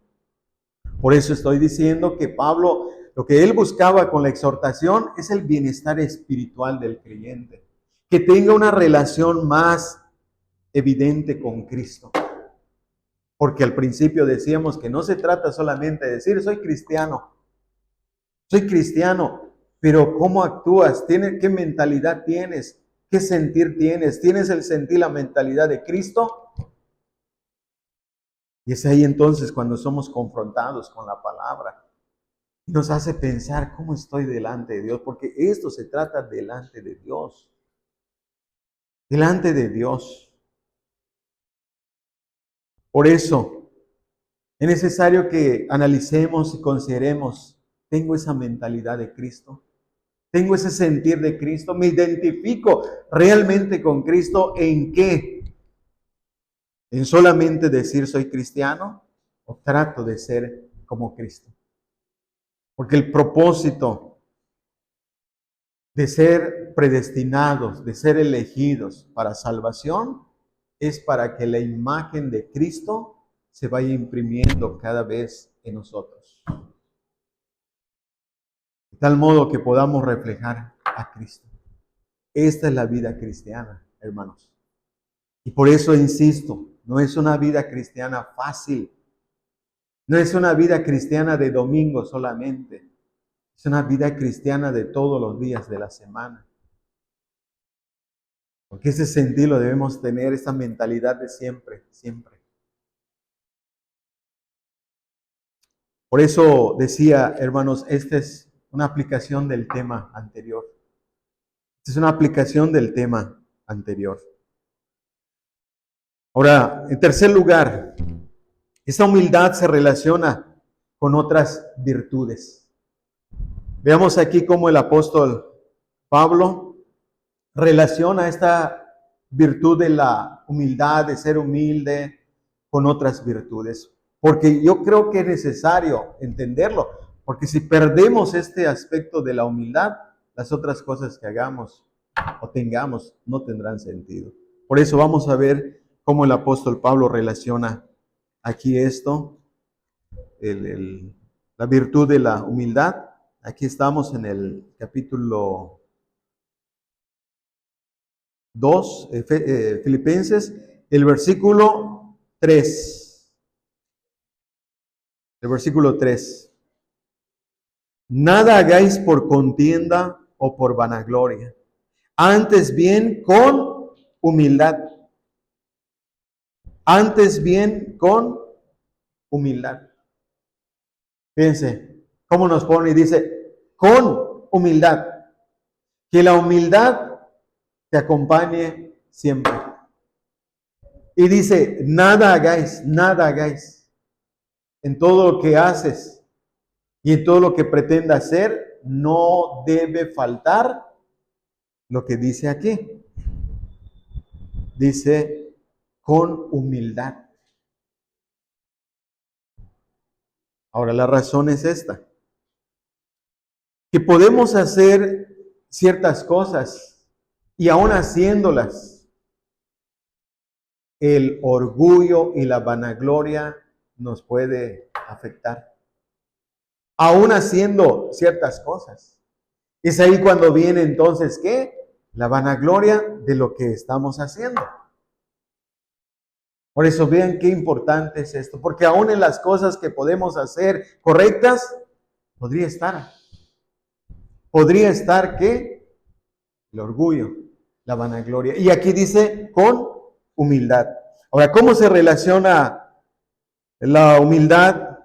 Por eso estoy diciendo que Pablo, lo que él buscaba con la exhortación es el bienestar espiritual del creyente. Que tenga una relación más evidente con Cristo. Porque al principio decíamos que no se trata solamente de decir soy cristiano, pero ¿cómo actúas? ¿Qué mentalidad tienes? ¿Qué sentir tienes? ¿Tienes el sentir, la mentalidad de Cristo? Y es ahí entonces cuando somos confrontados con la palabra. Nos hace pensar cómo estoy delante de Dios, porque esto se trata delante de Dios. Delante de Dios. Por eso es necesario que analicemos y consideremos, ¿tengo esa mentalidad de Cristo? ¿Tengo ese sentir de Cristo? ¿Me identifico realmente con Cristo? ¿En qué? ¿En solamente decir soy cristiano? ¿O trato de ser como Cristo? Porque el propósito de ser predestinados, de ser elegidos para salvación, es para que la imagen de Cristo se vaya imprimiendo cada vez en nosotros. De tal modo que podamos reflejar a Cristo. Esta es la vida cristiana, hermanos. Y por eso insisto, no es una vida cristiana fácil. No es una vida cristiana de domingo solamente. Es una vida cristiana de todos los días de la semana. Porque ese sentido debemos tener, esa mentalidad de siempre, siempre. Por eso decía, hermanos, esta es una aplicación del tema anterior. Esta es una aplicación del tema anterior. Ahora, en tercer lugar, esa humildad se relaciona con otras virtudes. Veamos aquí cómo el apóstol Pablo relaciona esta virtud de la humildad, de ser humilde, con otras virtudes. Porque yo creo que es necesario entenderlo, porque si perdemos este aspecto de la humildad, las otras cosas que hagamos o tengamos no tendrán sentido. Por eso vamos a ver cómo el apóstol Pablo relaciona aquí esto, la virtud de la humildad. Aquí estamos en el capítulo 2, Filipenses, el versículo 3. El versículo 3. Nada hagáis por contienda o por vanagloria, antes bien con humildad. Antes bien con humildad. Fíjense cómo nos pone y dice, con humildad. Que la humildad te acompañe siempre. Y dice, nada hagáis, nada hagáis. En todo lo que haces y en todo lo que pretenda hacer, no debe faltar lo que dice aquí. Dice, con humildad. Ahora, la razón es esta, que podemos hacer ciertas cosas y aún haciéndolas, el orgullo y la vanagloria nos puede afectar. Aún haciendo ciertas cosas. Es ahí cuando viene entonces, ¿qué? La vanagloria de lo que estamos haciendo. Por eso vean qué importante es esto, porque aún en las cosas que podemos hacer correctas, podría estar ¿qué? El orgullo, la vanagloria. Y aquí dice con humildad. Ahora, ¿cómo se relaciona la humildad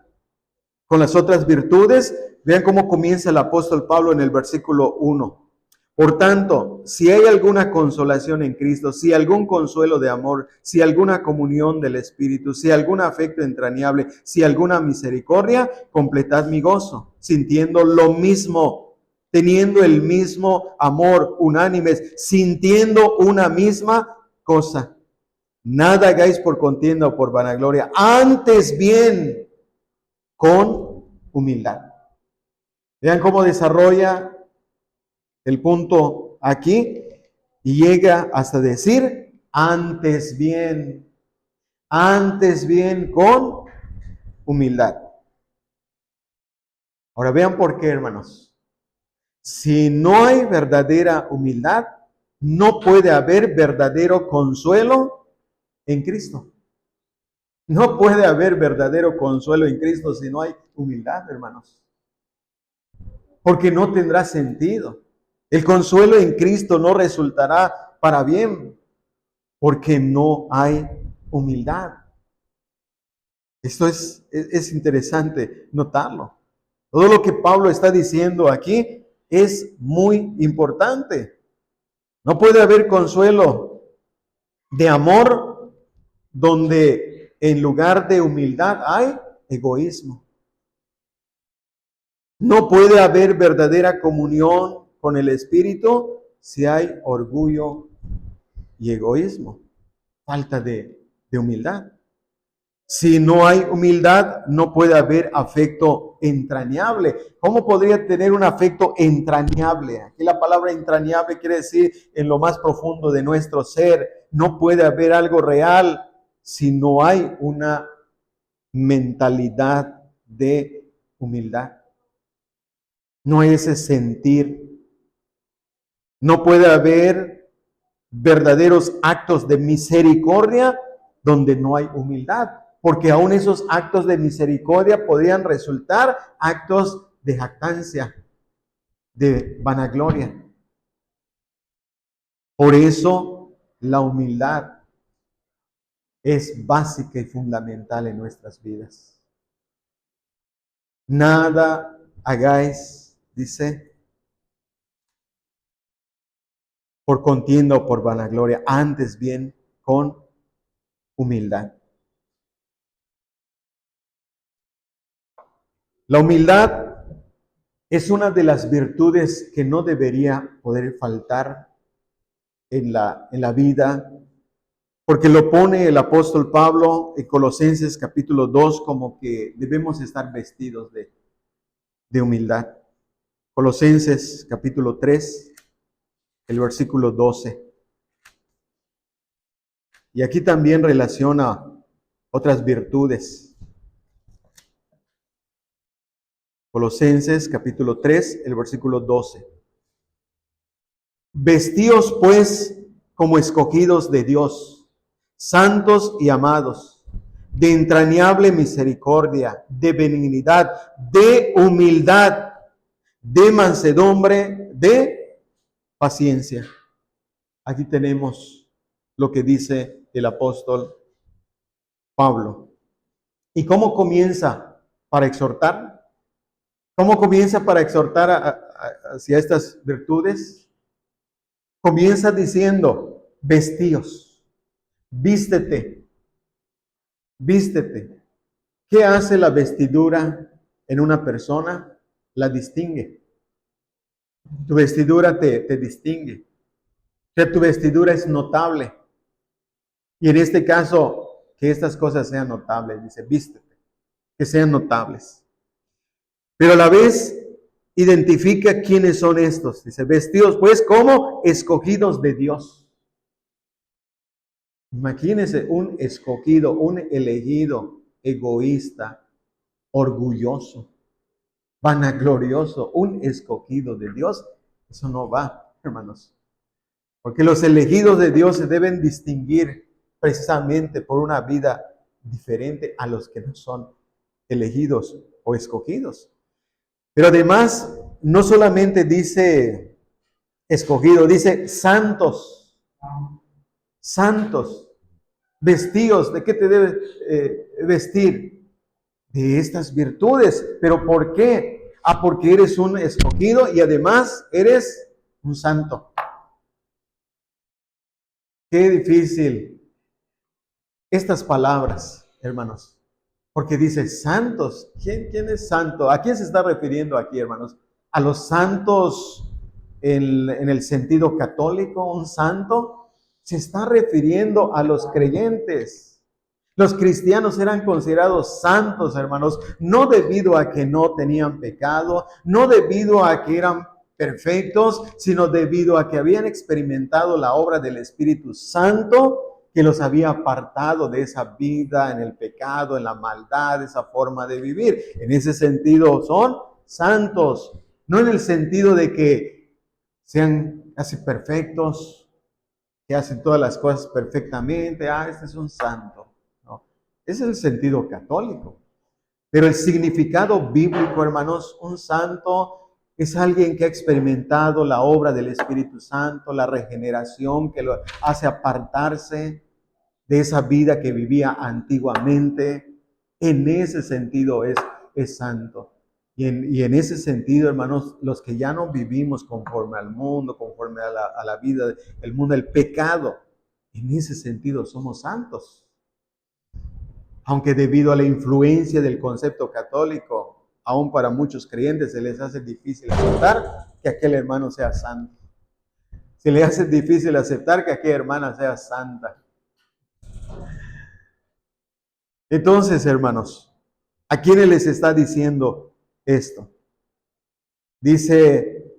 con las otras virtudes? Vean cómo comienza el apóstol Pablo en el versículo 1. Por tanto, si hay alguna consolación en Cristo, si algún consuelo de amor, si alguna comunión del Espíritu, si algún afecto entrañable, si alguna misericordia, completad mi gozo, sintiendo lo mismo, teniendo el mismo amor, unánimes, sintiendo una misma cosa. Nada hagáis por contienda o por vanagloria, antes bien con humildad. Vean cómo desarrolla el punto aquí y llega hasta decir antes bien con humildad. Ahora vean por qué, hermanos. Si no hay verdadera humildad, no puede haber verdadero consuelo en Cristo. No puede haber verdadero consuelo en Cristo si no hay humildad, hermanos. Porque no tendrá sentido. El consuelo en Cristo no resultará para bien porque no hay humildad. Esto es interesante notarlo. Todo lo que Pablo está diciendo aquí es muy importante. No puede haber consuelo de amor donde en lugar de humildad hay egoísmo. No puede haber verdadera comunión con el Espíritu si hay orgullo y egoísmo, falta de humildad. Si no hay humildad, no puede haber afecto entrañable. ¿Cómo podría tener un afecto entrañable? Aquí la palabra entrañable quiere decir en lo más profundo de nuestro ser. No puede haber algo real si no hay una mentalidad de humildad. No hay ese sentir. No puede haber verdaderos actos de misericordia donde no hay humildad, porque aún esos actos de misericordia podrían resultar actos de jactancia, de vanagloria. Por eso la humildad es básica y fundamental en nuestras vidas. Nada hagáis, dice, por contienda o por vanagloria, antes bien con humildad. La humildad es una de las virtudes que no debería poder faltar en la vida, porque lo pone el apóstol Pablo en Colosenses capítulo 2 como que debemos estar vestidos de humildad. Colosenses capítulo 3, el versículo 12. Y aquí también relaciona otras virtudes. Colosenses capítulo 3, el versículo 12. Vestíos pues como escogidos de Dios, santos y amados, de entrañable misericordia, de benignidad, de humildad, de mansedumbre, de paciencia. Aquí tenemos lo que dice el apóstol Pablo. ¿Y cómo comienza para exhortar? ¿Cómo comienza para exhortar hacia estas virtudes? Comienza diciendo, vestíos, vístete, vístete. ¿Qué hace la vestidura en una persona? La distingue. Tu vestidura te distingue. O sea, tu vestidura es notable. Y en este caso, que estas cosas sean notables. Dice, vístete, que sean notables. Pero a la vez identifica quiénes son estos. Dice, vestidos pues como escogidos de Dios. Imagínense un escogido, un elegido, egoísta, orgulloso, vanaglorioso, un escogido de Dios. Eso no va, hermanos. Porque los elegidos de Dios se deben distinguir precisamente por una vida diferente a los que no son elegidos o escogidos. Pero además, no solamente dice escogido, dice santos, santos, vestidos. ¿De qué te debes vestir? De estas virtudes. ¿Pero por qué? Porque eres un escogido y además eres un santo. Qué difícil estas palabras, hermanos. Porque dice santos. ¿Quién es santo? ¿A quién se está refiriendo aquí, hermanos? ¿A los santos en el sentido católico? ¿Un santo? Se está refiriendo a los creyentes. Los cristianos eran considerados santos, hermanos, no debido a que no tenían pecado, no debido a que eran perfectos, sino debido a que habían experimentado la obra del Espíritu Santo que los había apartado de esa vida en el pecado, en la maldad, esa forma de vivir. En ese sentido son santos, no en el sentido de que sean casi perfectos, que hacen todas las cosas perfectamente. Este es un santo. No, ese es el sentido católico. Pero el significado bíblico, hermanos, un santo es alguien que ha experimentado la obra del Espíritu Santo, la regeneración que lo hace apartarse de esa vida que vivía antiguamente. En ese sentido es santo. Y en ese sentido, hermanos, los que ya no vivimos conforme al mundo, conforme a la vida, el mundo, el pecado, en ese sentido somos santos. Aunque debido a la influencia del concepto católico, aún para muchos creyentes se les hace difícil aceptar que aquel hermano sea santo. Se les hace difícil aceptar que aquella hermana sea santa. Entonces, hermanos, ¿a quiénes les está diciendo esto? Dice,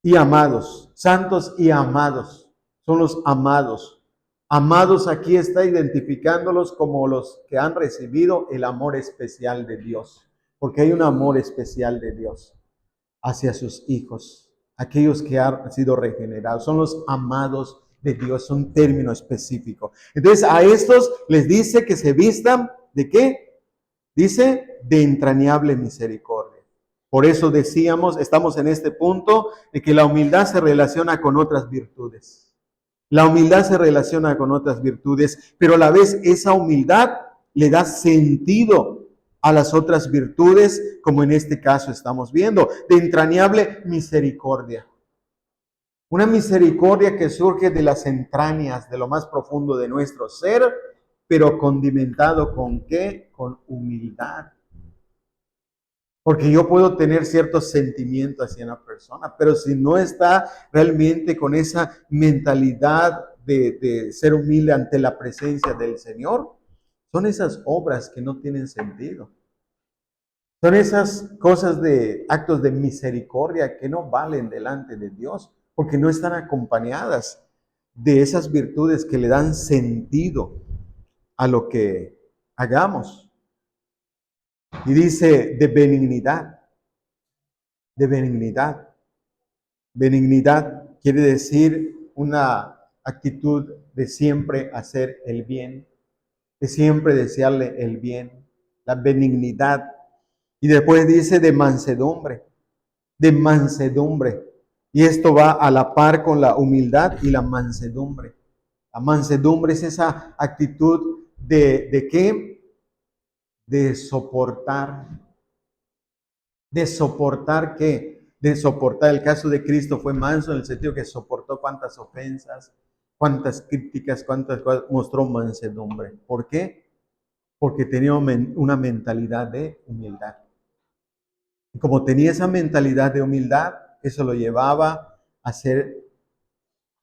y amados, santos y amados, son los amados. Amados aquí está identificándolos como los que han recibido el amor especial de Dios, porque hay un amor especial de Dios hacia sus hijos, aquellos que han sido regenerados, son los amados de Dios, es un término específico. Entonces a estos les dice que se vistan ¿de qué? Dice de entrañable misericordia. Por eso decíamos, estamos en este punto de que la humildad se relaciona con otras virtudes. La humildad se relaciona con otras virtudes, pero a la vez esa humildad le da sentido a las otras virtudes, como en este caso estamos viendo, de entrañable misericordia. Una misericordia que surge de las entrañas, de lo más profundo de nuestro ser, pero condimentado ¿con qué? Con humildad. Porque yo puedo tener ciertos sentimientos hacia una persona, pero si no está realmente con esa mentalidad de ser humilde ante la presencia del Señor, son esas obras que no tienen sentido. Son esas cosas de actos de misericordia que no valen delante de Dios, porque no están acompañadas de esas virtudes que le dan sentido a lo que hagamos. Y dice de benignidad, de benignidad. Benignidad quiere decir una actitud de siempre hacer el bien, de siempre desearle el bien, la benignidad. Y después dice de mansedumbre, de mansedumbre. Y esto va a la par con la humildad y la mansedumbre. La mansedumbre es esa actitud ¿de qué? De soportar. ¿De soportar qué? De soportar. El caso de Cristo fue manso en el sentido que soportó cuántas ofensas, cuántas críticas, cuántas cosas, mostró mansedumbre. ¿Por qué? Porque tenía una mentalidad de humildad. Y como tenía esa mentalidad de humildad, eso lo llevaba a ser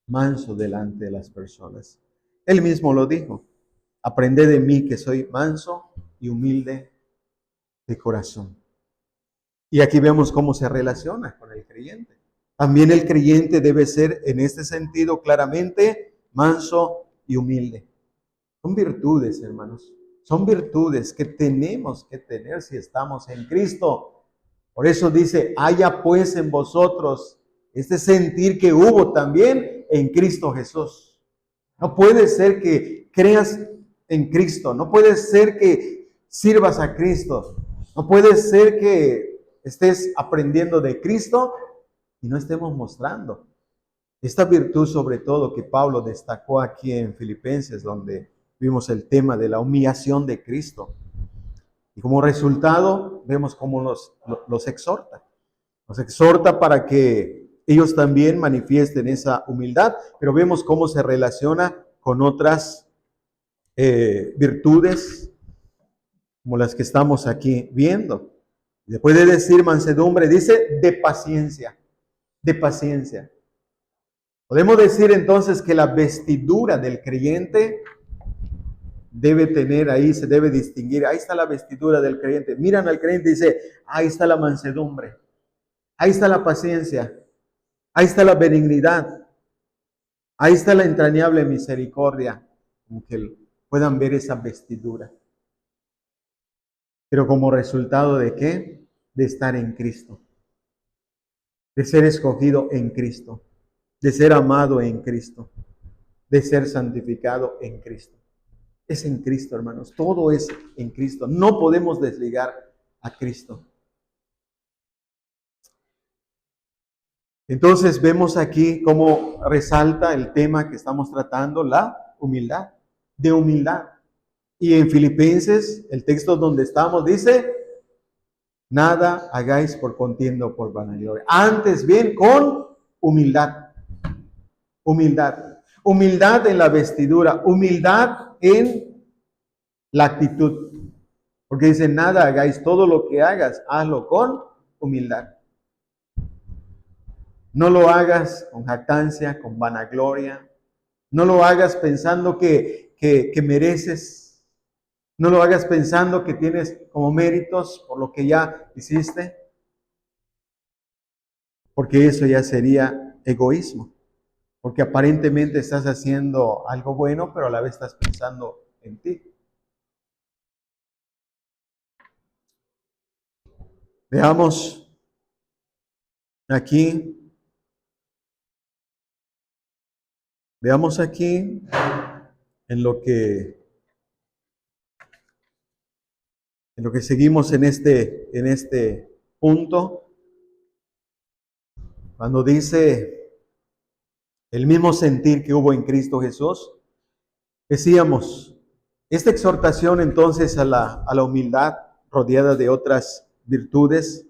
manso delante de las personas. Él mismo lo dijo: aprended de mí que soy manso y humilde de corazón. Y aquí vemos cómo se relaciona con el creyente. También el creyente debe ser, en este sentido, claramente manso y humilde. Son virtudes, hermanos. Son virtudes que tenemos que tener si estamos en Cristo. Por eso dice, haya pues en vosotros este sentir que hubo también en Cristo Jesús. No puede ser que creas en Cristo. No puede ser que sirvas a Cristo. No puede ser que estés aprendiendo de Cristo y no estemos mostrando esta virtud, sobre todo que Pablo destacó aquí en Filipenses, donde vimos el tema de la humillación de Cristo. Y como resultado, vemos cómo los exhorta. Los exhorta para que ellos también manifiesten esa humildad, pero vemos cómo se relaciona con otras virtudes, como las que estamos aquí viendo. Después de decir mansedumbre, dice de paciencia, de paciencia. Podemos decir entonces que la vestidura del creyente debe tener ahí, se debe distinguir. Ahí está la vestidura del creyente. Miran al creyente y dice, ahí está la mansedumbre, ahí está la paciencia, ahí está la benignidad, ahí está la entrañable misericordia. Como que puedan ver esa vestidura. Pero como resultado de ¿qué? De estar en Cristo, de ser escogido en Cristo, de ser amado en Cristo, de ser santificado en Cristo. Es en Cristo, hermanos. Todo es en Cristo. No podemos desligar a Cristo. Entonces vemos aquí cómo resalta el tema que estamos tratando, la humildad, de humildad. Y en Filipenses, el texto donde estamos, dice, nada hagáis por contienda o por vanagloria. Antes bien, con humildad. Humildad. Humildad en la vestidura. Humildad en la actitud. Porque dice, nada hagáis, todo lo que hagas, hazlo con humildad. No lo hagas con jactancia, con vanagloria. No lo hagas pensando que mereces. No lo hagas pensando que tienes como méritos por lo que ya hiciste. Porque eso ya sería egoísmo. Porque aparentemente estás haciendo algo bueno, pero a la vez estás pensando en ti. Veamos aquí. Veamos aquí en lo que seguimos en este punto, cuando dice el mismo sentir que hubo en Cristo Jesús, decíamos, esta exhortación entonces a la humildad rodeada de otras virtudes,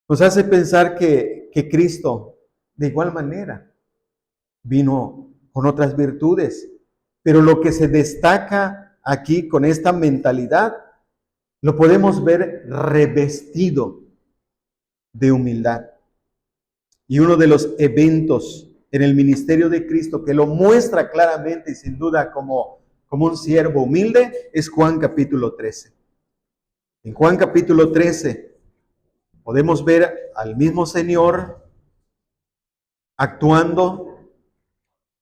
nos hace pensar que Cristo de igual manera vino con otras virtudes, pero lo que se destaca aquí con esta mentalidad, lo podemos ver revestido de humildad. Y uno de los eventos en el ministerio de Cristo que lo muestra claramente y sin duda como un siervo humilde es Juan capítulo 13. En Juan capítulo 13 podemos ver al mismo Señor actuando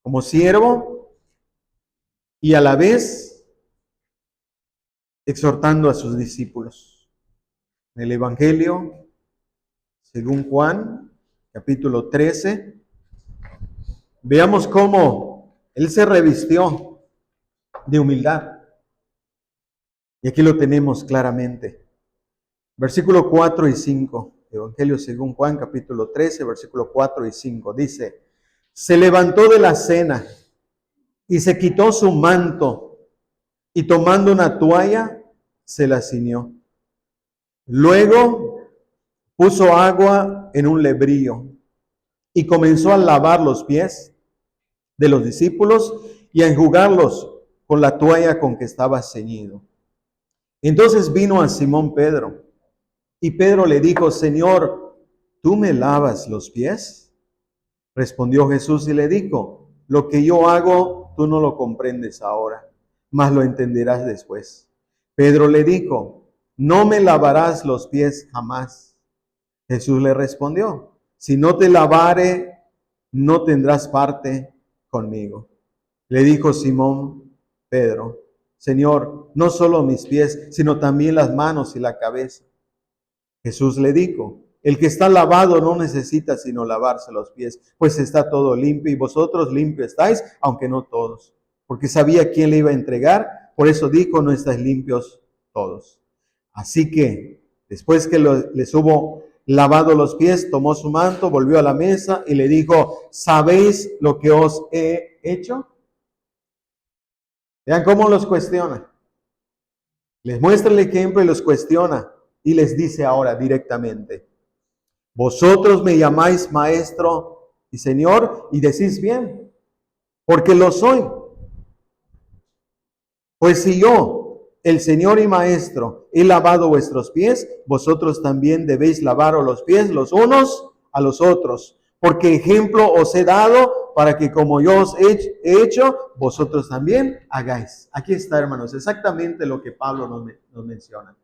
como siervo y a la vez exhortando a sus discípulos. En el Evangelio, según Juan, capítulo 13, veamos cómo Él se revistió de humildad. Y aquí lo tenemos claramente. Versículo 4 y 5, Evangelio según Juan, capítulo 13, versículo 4 y 5, dice, se levantó de la cena y se quitó su manto y tomando una toalla, se la ciñó. Luego puso agua en un lebrillo y comenzó a lavar los pies de los discípulos y a enjugarlos con la toalla con que estaba ceñido. Entonces vino a Simón Pedro y Pedro le dijo, Señor, ¿tú me lavas los pies? Respondió Jesús y le dijo, lo que yo hago tú no lo comprendes ahora, mas lo entenderás después. Pedro le dijo, no me lavarás los pies jamás. Jesús le respondió, si no te lavare, no tendrás parte conmigo. Le dijo Simón Pedro, Señor, no solo mis pies, sino también las manos y la cabeza. Jesús le dijo, el que está lavado no necesita sino lavarse los pies, pues está todo limpio y vosotros limpios estáis, aunque no todos. Porque sabía quién le iba a entregar, por eso dijo, no estáis limpios todos. Así que, después que les hubo lavado los pies, tomó su manto, volvió a la mesa y le dijo, ¿sabéis lo que os he hecho? Vean cómo los cuestiona. Les muestra el ejemplo y los cuestiona. Y les dice ahora directamente, vosotros me llamáis maestro y señor y decís bien, porque lo soy. Pues si yo, el señor y maestro, he lavado vuestros pies, vosotros también debéis lavaros los pies los unos a los otros. Porque ejemplo os he dado para que como yo os he hecho, vosotros también hagáis. Aquí está, hermanos, exactamente lo que Pablo nos menciona.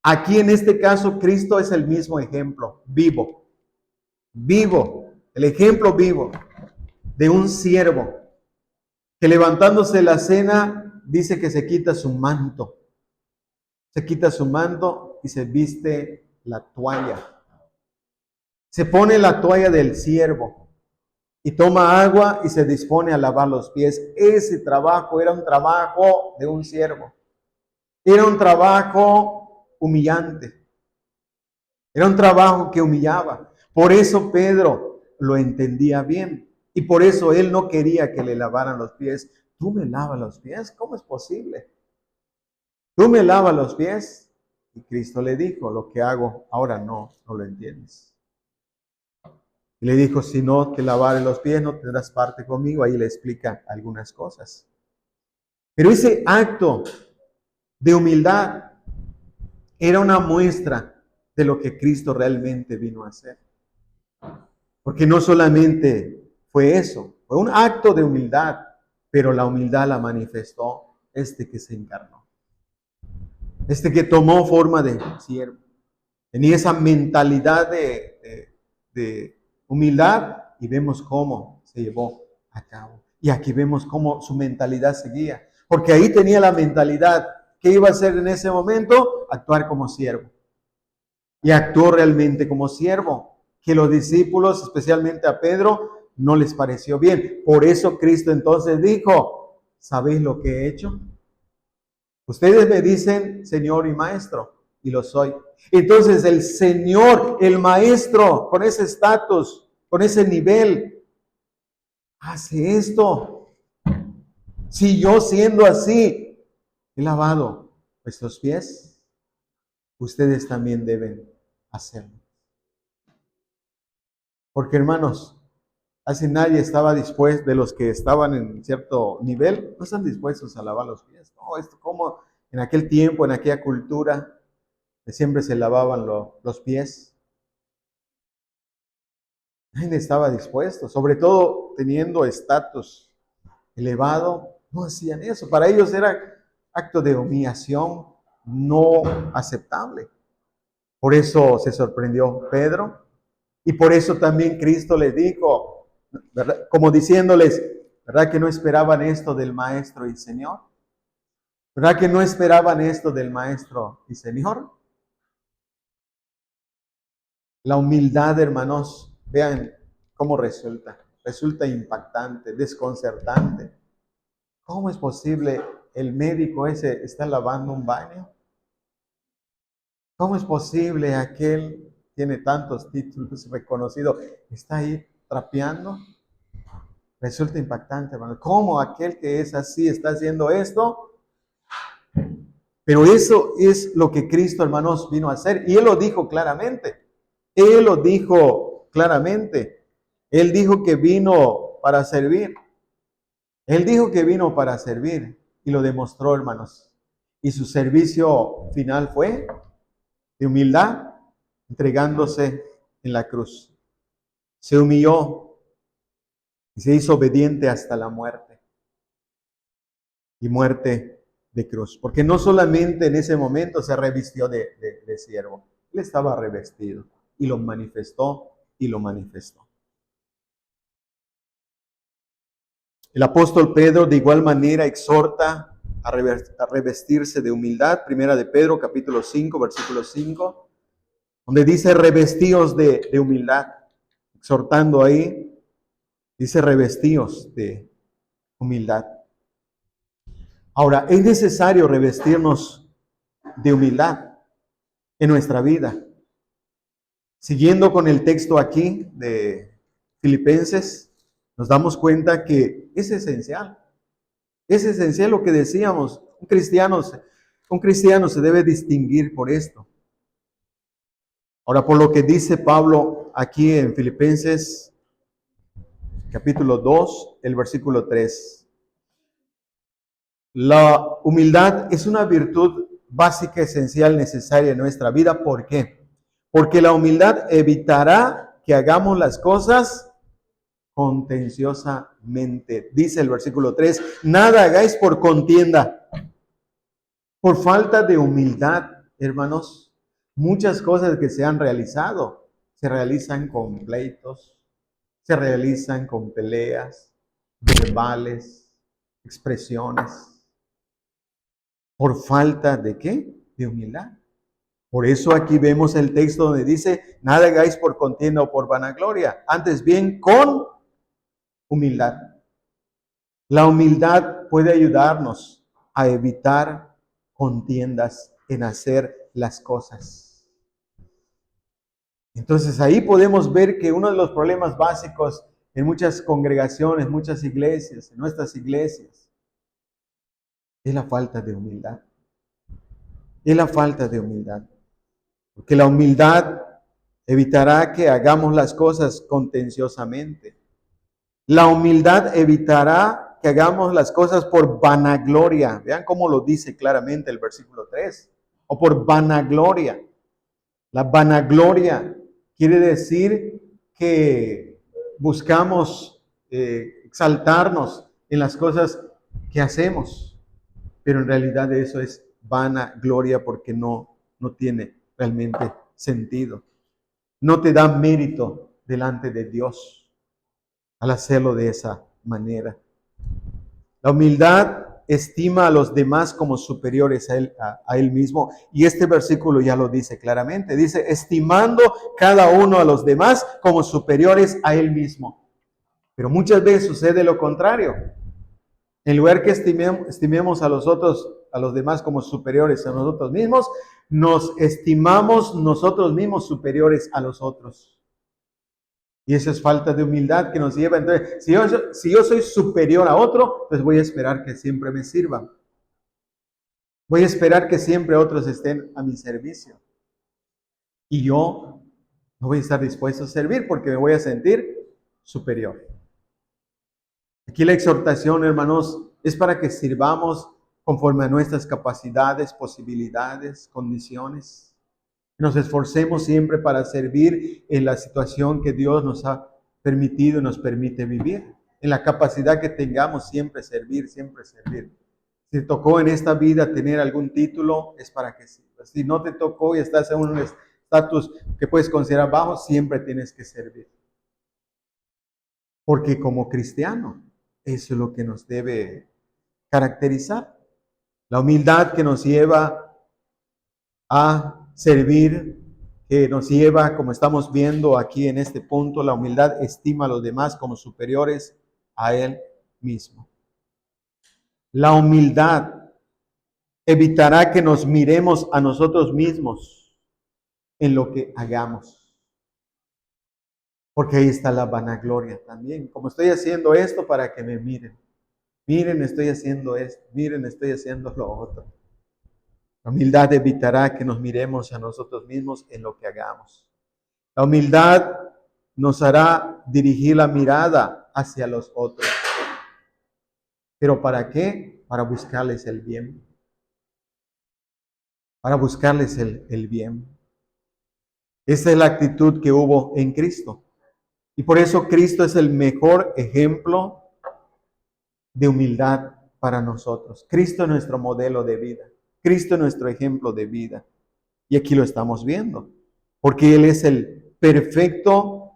Aquí en este caso, Cristo es el mismo ejemplo, vivo, el ejemplo vivo de un siervo que levantándose de la cena dice que se quita su manto y se viste la toalla. Se pone la toalla del siervo y toma agua y se dispone a lavar los pies. Ese trabajo era un trabajo de un siervo. Era un trabajo humillante. Era un trabajo que humillaba. Por eso Pedro lo entendía bien. Y por eso él no quería que le lavaran los pies. ¿Tú me lavas los pies? ¿Cómo es posible? ¿Tú me lavas los pies? Y Cristo le dijo, lo que hago ahora no lo entiendes. Y le dijo, si no te lavare los pies, no tendrás parte conmigo. Ahí le explica algunas cosas. Pero ese acto de humildad era una muestra de lo que Cristo realmente vino a hacer. Porque no solamente fue eso, fue un acto de humildad, pero la humildad la manifestó este que se encarnó. Este que tomó forma de siervo. Tenía esa mentalidad de humildad y vemos cómo se llevó a cabo. Y aquí vemos cómo su mentalidad seguía. Porque ahí tenía la mentalidad. ¿Qué iba a hacer en ese momento? Actuar como siervo. Y actuó realmente como siervo. Que los discípulos, especialmente a Pedro, no les pareció bien. Por eso Cristo entonces dijo, ¿sabéis lo que he hecho? Ustedes me dicen Señor y Maestro, y lo soy. Entonces el Señor, el Maestro, con ese estatus, con ese nivel, hace esto. Si yo siendo así, he lavado vuestros pies, ustedes también deben hacerlo. Porque hermanos, casi nadie estaba dispuesto, de los que estaban en cierto nivel, no están dispuestos a lavar los pies. No, esto como en aquel tiempo, en aquella cultura, siempre se lavaban los pies. Nadie estaba dispuesto, sobre todo teniendo estatus elevado, no hacían eso. Para ellos era acto de humillación no aceptable. Por eso se sorprendió Pedro y por eso también Cristo les dijo, ¿verdad? Como diciéndoles, ¿verdad que no esperaban esto del Maestro y Señor? ¿Verdad que no esperaban esto del Maestro y Señor? La humildad, hermanos, vean cómo resulta impactante, desconcertante. ¿Cómo es posible el médico ese está lavando un baño? ¿Cómo es posible aquel tiene tantos títulos reconocidos, está ahí trapeando? Resulta impactante, hermano. ¿Cómo aquel que es así está haciendo esto? Pero eso es lo que Cristo, hermanos, vino a hacer. Y Él lo dijo claramente. Él lo dijo claramente. Él dijo que vino para servir. Él dijo que vino para servir. Y lo demostró, hermanos. Y su servicio final fue de humildad, entregándose en la cruz. Se humilló y se hizo obediente hasta la muerte. Y muerte de cruz. Porque no solamente en ese momento se revistió de siervo, él estaba revestido y lo manifestó y lo manifestó. El apóstol Pedro de igual manera exhorta a revestirse de humildad. Primera de Pedro, capítulo 5, versículo 5, donde dice revestíos de humildad. Exhortando ahí, dice revestíos de humildad. Ahora, es necesario revestirnos de humildad en nuestra vida. Siguiendo con el texto aquí de Filipenses, nos damos cuenta que es esencial. Es esencial lo que decíamos. Un cristiano se debe distinguir por esto. Ahora, por lo que dice Pablo aquí en Filipenses, capítulo 2, el versículo 3. La humildad es una virtud básica, esencial, necesaria en nuestra vida. ¿Por qué? Porque la humildad evitará que hagamos las cosas contenciosamente. Dice el versículo 3, nada hagáis por contienda, por falta de humildad, hermanos. Muchas cosas que se han realizado se realizan con pleitos, se realizan con peleas, verbales, expresiones. ¿Por falta de qué? De humildad. Por eso aquí vemos el texto donde dice, nada hagáis por contienda o por vanagloria, antes bien con humildad. La humildad puede ayudarnos a evitar contiendas en hacer las cosas. Entonces ahí podemos ver que uno de los problemas básicos en muchas congregaciones, muchas iglesias, en nuestras iglesias, es la falta de humildad. Es la falta de humildad. Porque la humildad evitará que hagamos las cosas contenciosamente. La humildad evitará que hagamos las cosas por vanagloria. Vean cómo lo dice claramente el versículo 3. O por vanagloria. La vanagloria quiere decir que buscamos exaltarnos en las cosas que hacemos. Pero en realidad eso es vanagloria porque no tiene realmente sentido. No te da mérito delante de Dios al hacerlo de esa manera. La humildad estima a los demás como superiores a él mismo. Y este versículo ya lo dice claramente. Dice, estimando cada uno a los demás como superiores a él mismo. Pero muchas veces sucede lo contrario. En lugar que estimemos a los demás como superiores a nosotros mismos, nos estimamos nosotros mismos superiores a los otros. Y eso es falta de humildad que nos lleva. Entonces, si yo soy superior a otro, pues voy a esperar que siempre me sirvan. Voy a esperar que siempre otros estén a mi servicio. Y yo no voy a estar dispuesto a servir porque me voy a sentir superior. Aquí la exhortación, hermanos, es para que sirvamos conforme a nuestras capacidades, posibilidades, condiciones. Nos esforcemos siempre para servir en la situación que Dios nos ha permitido y nos permite vivir. En la capacidad que tengamos, siempre servir, siempre servir. Si te tocó en esta vida tener algún título, es para que sirvas. Si no te tocó y estás en un estatus que puedes considerar bajo, siempre tienes que servir. Porque como cristiano, eso es lo que nos debe caracterizar. La humildad que nos lleva a servir, que nos lleva, como estamos viendo aquí en este punto, la humildad estima a los demás como superiores a él mismo. La humildad evitará que nos miremos a nosotros mismos en lo que hagamos. Porque ahí está la vanagloria también. Como estoy haciendo esto para que me miren. Miren, estoy haciendo esto. Miren, estoy haciendo lo otro. La humildad evitará que nos miremos a nosotros mismos en lo que hagamos. La humildad nos hará dirigir la mirada hacia los otros. ¿Pero para qué? Para buscarles el bien. Para buscarles el bien. Esa es la actitud que hubo en Cristo. Y por eso Cristo es el mejor ejemplo de humildad para nosotros. Cristo es nuestro modelo de vida. Cristo es nuestro ejemplo de vida. Y aquí lo estamos viendo, porque Él es el perfecto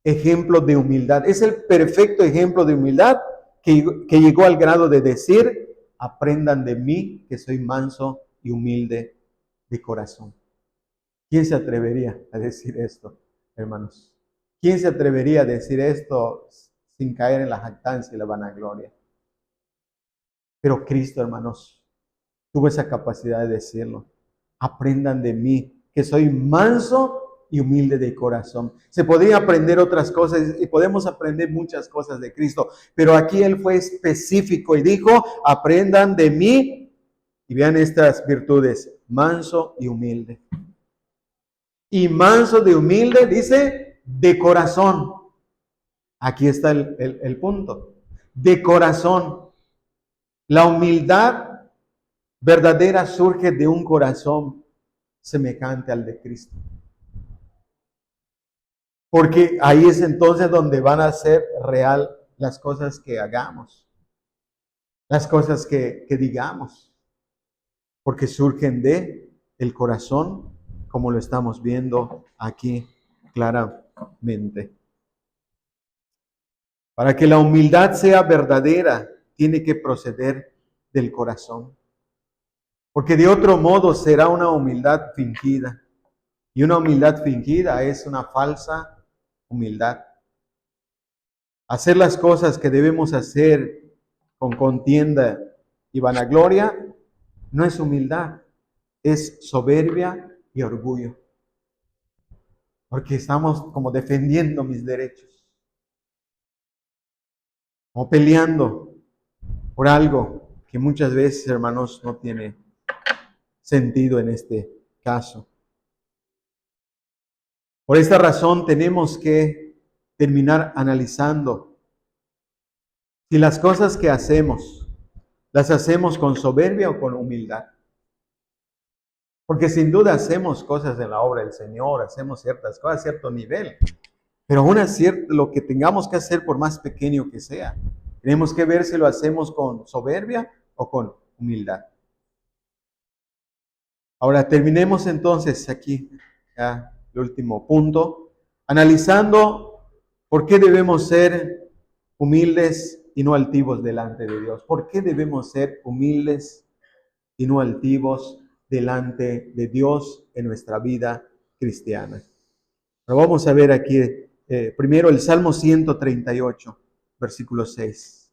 ejemplo de humildad. Es el perfecto ejemplo de humildad que llegó al grado de decir, aprendan de mí que soy manso y humilde de corazón. ¿Quién se atrevería a decir esto, hermanos? ¿Quién se atrevería a decir esto sin caer en la jactancia y la vanagloria? Pero Cristo, hermanos, tuvo esa capacidad de decirlo. Aprendan de mí, que soy manso y humilde de corazón. Se podría aprender otras cosas y podemos aprender muchas cosas de Cristo, pero aquí Él fue específico y dijo, aprendan de mí y vean estas virtudes, manso y humilde. Y manso de humilde, dice, de corazón. Aquí está el punto. De corazón. La humildad verdadera surge de un corazón semejante al de Cristo. Porque ahí es entonces donde van a ser real las cosas que hagamos, las cosas que digamos, porque surgen de el corazón, como lo estamos viendo aquí claramente. Para que la humildad sea verdadera, tiene que proceder del corazón. Porque de otro modo será una humildad fingida. Y una humildad fingida es una falsa humildad. Hacer las cosas que debemos hacer con contienda y vanagloria no es humildad, es soberbia y orgullo. Porque estamos como defendiendo mis derechos, o peleando por algo que muchas veces, hermanos, no tiene sentido en este caso. Por esta razón tenemos que terminar analizando si las cosas que hacemos, las hacemos con soberbia o con humildad. Porque sin duda hacemos cosas en la obra del Señor, hacemos ciertas cosas a cierto nivel, pero aún así lo que tengamos que hacer, por más pequeño que sea, tenemos que ver si lo hacemos con soberbia o con humildad. Ahora terminemos entonces aquí, ya, el último punto, analizando por qué debemos ser humildes y no altivos delante de Dios. ¿Por qué debemos ser humildes y no altivos delante de Dios en nuestra vida cristiana? Pero vamos a ver aquí primero el Salmo 138, versículo 6.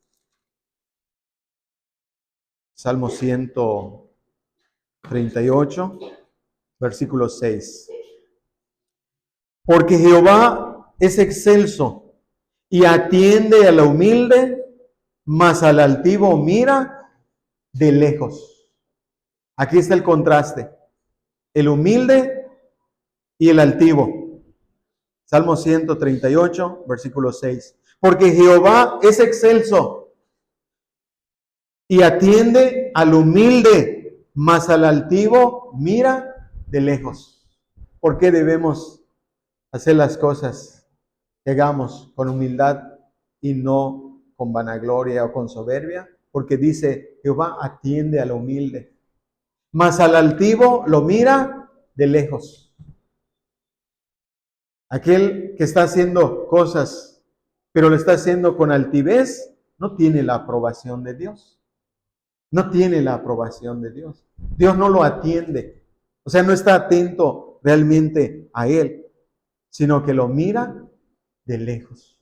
Salmo 138, versículo 6. Porque Jehová es excelso y atiende a la humilde, mas al altivo mira de lejos. Aquí está el contraste. El humilde y el altivo. Salmo 138, versículo 6. Porque Jehová es excelso y atiende al humilde, mas al altivo mira de lejos. ¿Por qué debemos hacer las cosas que hagamos con humildad y no con vanagloria o con soberbia? Porque dice, Jehová atiende al humilde, mas al altivo lo mira de lejos. Aquel que está haciendo cosas, pero lo está haciendo con altivez, no tiene la aprobación de Dios. No tiene la aprobación de Dios. Dios no lo atiende. O sea, no está atento realmente a él, sino que lo mira de lejos.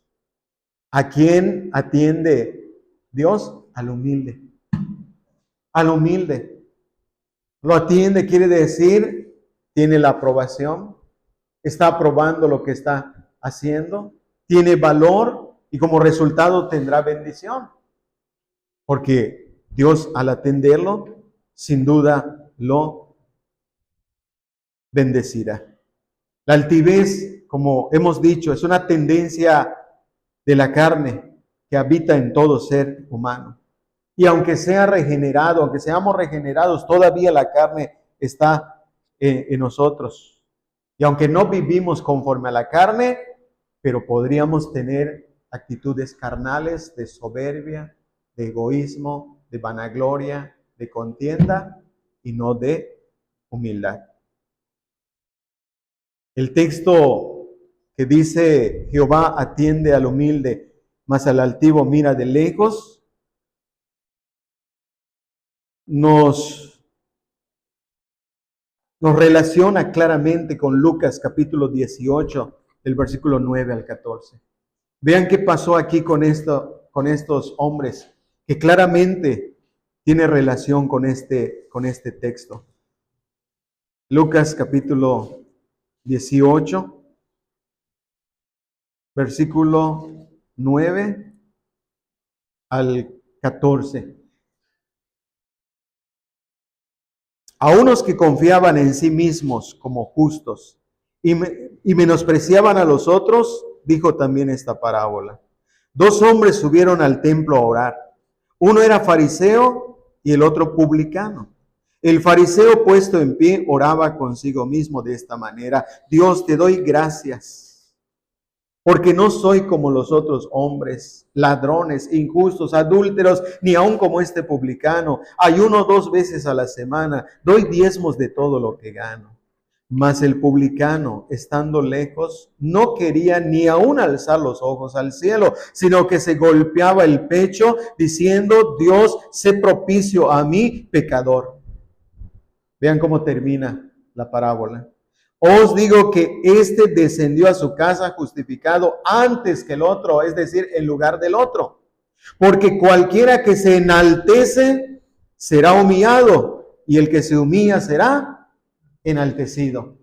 ¿A quién atiende Dios? Al humilde. Al humilde. Lo atiende, quiere decir, tiene la aprobación, está aprobando lo que está haciendo, tiene valor y como resultado tendrá bendición. Porque Dios, al atenderlo, sin duda lo bendecirá. La altivez, como hemos dicho, es una tendencia de la carne que habita en todo ser humano. Y aunque sea regenerado, aunque seamos regenerados, todavía la carne está en nosotros. Y aunque no vivimos conforme a la carne, pero podríamos tener actitudes carnales de soberbia, de egoísmo, de vanagloria, de contienda y no de humildad. El texto que dice Jehová atiende al humilde, mas al altivo mira de lejos, nos relaciona claramente con Lucas capítulo 18, del versículo 9 al 14. Vean qué pasó aquí con estos hombres, que claramente tiene relación con este texto. Lucas capítulo 18, versículo 9 al 14. A unos que confiaban en sí mismos como justos y menospreciaban a los otros, dijo también esta parábola. Dos hombres subieron al templo a orar. Uno era fariseo y el otro publicano. El fariseo, puesto en pie, oraba consigo mismo de esta manera: Dios, te doy gracias, porque no soy como los otros hombres, ladrones, injustos, adúlteros, ni aun como este publicano. Ayuno 2 veces a la semana, doy diezmos de todo lo que gano. Mas el publicano, estando lejos, no quería ni aun alzar los ojos al cielo, sino que se golpeaba el pecho, diciendo: Dios, sé propicio a mí, pecador. Vean cómo termina la parábola. Os digo que este descendió a su casa justificado antes que el otro, es decir, en lugar del otro. Porque cualquiera que se enaltece será humillado, y el que se humilla será enaltecido.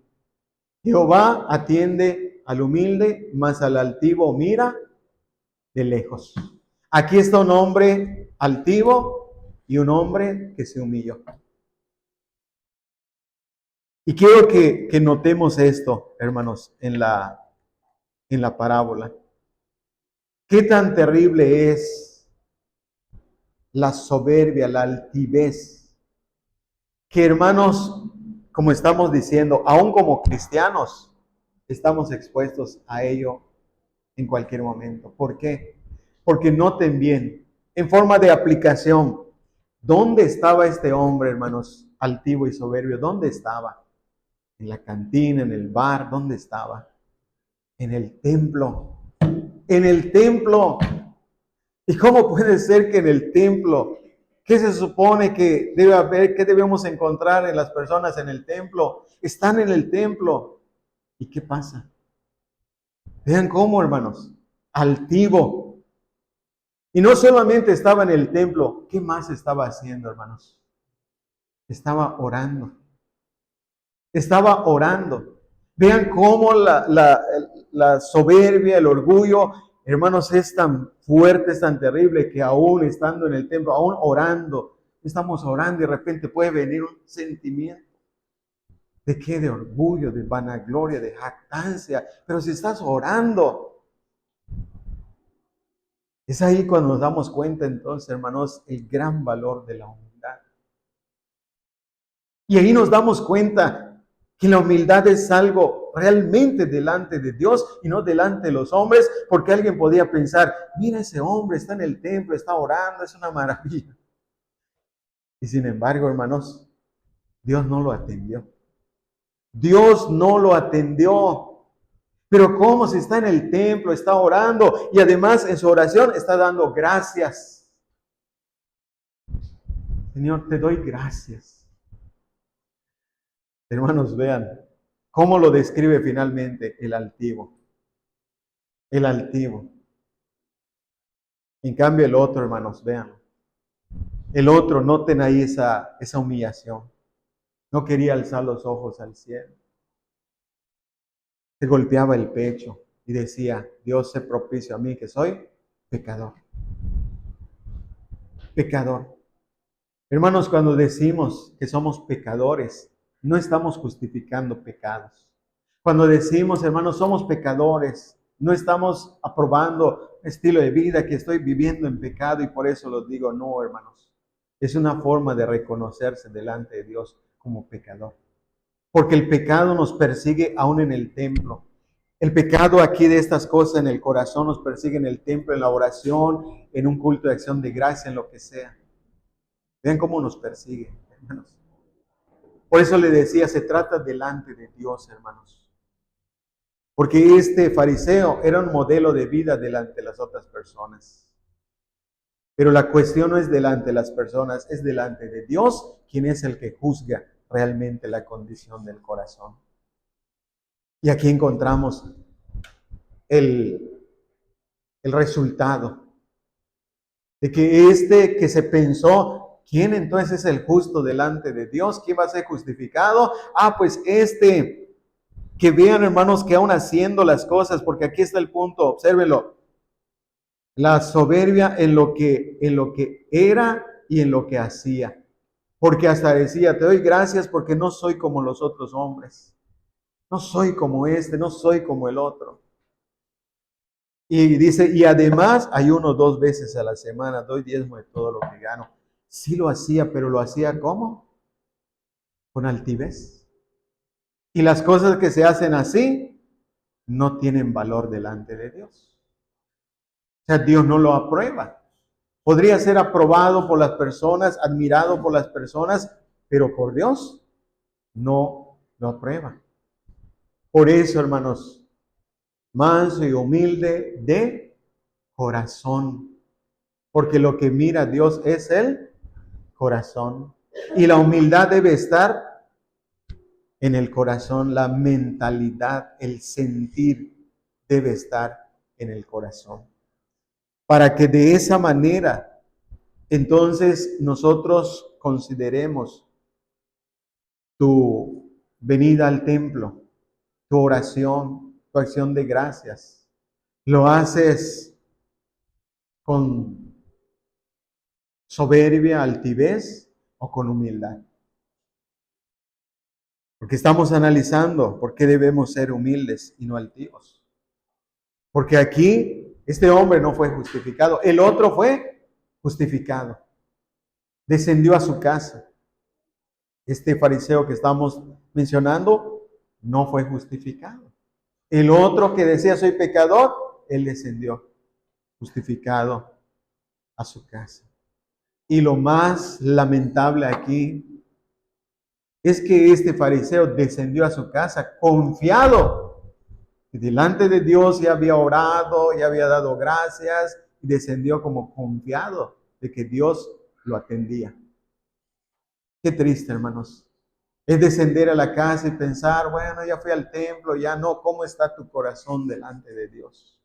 Jehová atiende al humilde, mas al altivo mira de lejos. Aquí está un hombre altivo y un hombre que se humilló. Y quiero que notemos esto, hermanos, en la parábola. Qué tan terrible es la soberbia, la altivez, que, hermanos, como estamos diciendo, aún como cristianos, estamos expuestos a ello en cualquier momento. ¿Por qué? Porque noten bien, en forma de aplicación, ¿dónde estaba este hombre, hermanos, altivo y soberbio? ¿Dónde estaba? En la cantina, en el bar, ¿dónde estaba? En el templo. En el templo. ¿Y cómo puede ser que en el templo? ¿Qué se supone que debe haber? ¿Qué debemos encontrar en las personas en el templo? Están en el templo. ¿Y qué pasa? Vean cómo, hermanos. Altivo. Y no solamente estaba en el templo. ¿Qué más estaba haciendo, hermanos? Estaba orando. Estaba orando. Vean cómo la soberbia, el orgullo, hermanos, es tan fuerte, es tan terrible, que aún estando en el templo, aún orando, estamos orando y de repente puede venir un sentimiento. ¿De qué? De orgullo, de vanagloria, de jactancia. Pero si estás orando, es ahí cuando nos damos cuenta entonces, hermanos, el gran valor de la humildad. Y ahí nos damos cuenta que la humildad es algo realmente delante de Dios y no delante de los hombres, porque alguien podía pensar: mira, ese hombre está en el templo, está orando, es una maravilla. Y sin embargo, hermanos, Dios no lo atendió. Dios no lo atendió. Pero ¿cómo? Si está en el templo, está orando y además en su oración está dando gracias. Señor, te doy gracias. Hermanos, vean cómo lo describe finalmente el altivo. El altivo. En cambio el otro, hermanos, vean. El otro, noten ahí esa humillación. No quería alzar los ojos al cielo. Se golpeaba el pecho y decía: Dios, sé propicio a mí, que soy pecador. Pecador. Hermanos, cuando decimos que somos pecadores, no estamos justificando pecados. Cuando decimos, hermanos, somos pecadores, no estamos aprobando estilo de vida que estoy viviendo en pecado y por eso los digo. No, hermanos. Es una forma de reconocerse delante de Dios como pecador. Porque el pecado nos persigue aún en el templo. El pecado aquí de estas cosas en el corazón nos persigue en el templo, en la oración, en un culto de acción de gracia, en lo que sea. Vean cómo nos persigue, hermanos. Por eso le decía, se trata delante de Dios, hermanos. Porque este fariseo era un modelo de vida delante de las otras personas. Pero la cuestión no es delante de las personas, es delante de Dios, quien es el que juzga realmente la condición del corazón. Y aquí encontramos el resultado de que este que se pensó, ¿quién entonces es el justo delante de Dios? ¿Quién va a ser justificado? Pues este, que vean, hermanos, que aún haciendo las cosas, porque aquí está el punto, obsérvenlo, la soberbia en lo que era y en lo que hacía. Porque hasta decía, te doy gracias porque no soy como los otros hombres. No soy como este, no soy como el otro. Y dice, y además ayuno 2 veces a la semana, doy diezmo de todo lo que gano. Sí lo hacía, pero lo hacía ¿cómo? Con altivez. Y las cosas que se hacen así no tienen valor delante de Dios. O sea, Dios no lo aprueba. Podría ser aprobado por las personas, admirado por las personas, pero por Dios no lo aprueba. Por eso, hermanos, manso y humilde de corazón, porque lo que mira Dios es el corazón. Y la humildad debe estar en el corazón, la mentalidad, el sentir debe estar en el corazón. Para que de esa manera, entonces nosotros consideremos tu venida al templo, tu oración, tu acción de gracias. Lo haces con soberbia, altivez o con humildad. Porque estamos analizando por qué debemos ser humildes y no altivos. Porque aquí este hombre no fue justificado, el otro fue justificado. Descendió a su casa. Este fariseo que estamos mencionando no fue justificado. El otro que decía soy pecador, él descendió justificado a su casa. Y lo más lamentable aquí es que este fariseo descendió a su casa confiado. Y delante de Dios ya había orado, ya había dado gracias y descendió como confiado de que Dios lo atendía. Qué triste, hermanos. Es descender a la casa y pensar, bueno, ya fui al templo, ya no. ¿Cómo está tu corazón delante de Dios?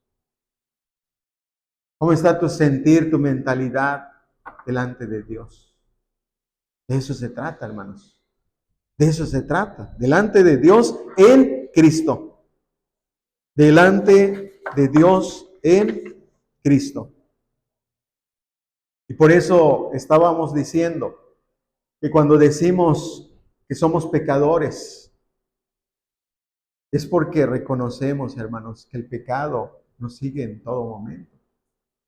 ¿Cómo está tu sentir, tu mentalidad delante de Dios? De eso se trata, hermanos. De eso se trata. Delante de Dios en Cristo. Delante de Dios en Cristo. Y por eso estábamos diciendo que cuando decimos que somos pecadores, es porque reconocemos, hermanos, que el pecado nos sigue en todo momento.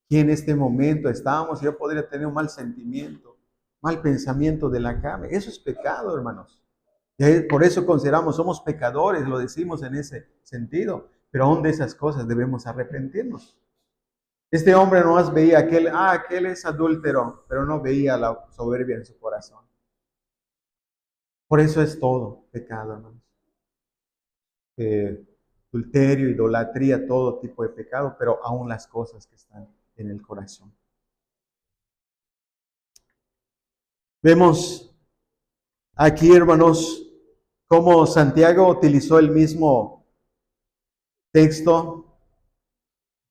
Y en este momento estábamos, yo podría tener un mal sentimiento, mal pensamiento de la carne. Eso es pecado, hermanos. Y por eso consideramos, somos pecadores, lo decimos en ese sentido. Pero aún de esas cosas debemos arrepentirnos. Este hombre nomás veía aquel es adúltero, pero no veía la soberbia en su corazón. Por eso es todo pecado, hermanos. Adulterio, idolatría, todo tipo de pecado, pero aún las cosas que están en el corazón. Vemos aquí, hermanos, cómo Santiago utilizó el mismo texto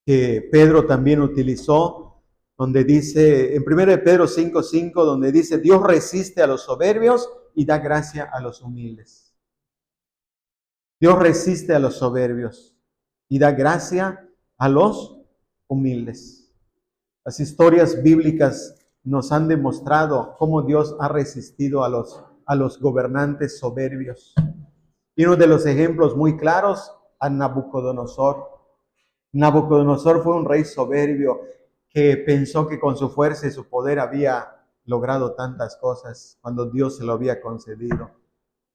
que Pedro también utilizó, donde dice, en 1 Pedro 5:5, donde dice, Dios resiste a los soberbios y da gracia a los humildes. Dios resiste a los soberbios y da gracia a los humildes. Las historias bíblicas nos han demostrado cómo Dios ha resistido a los gobernantes soberbios. Y uno de los ejemplos muy claros, a Nabucodonosor. Nabucodonosor fue un rey soberbio que pensó que con su fuerza y su poder había logrado tantas cosas cuando Dios se lo había concedido.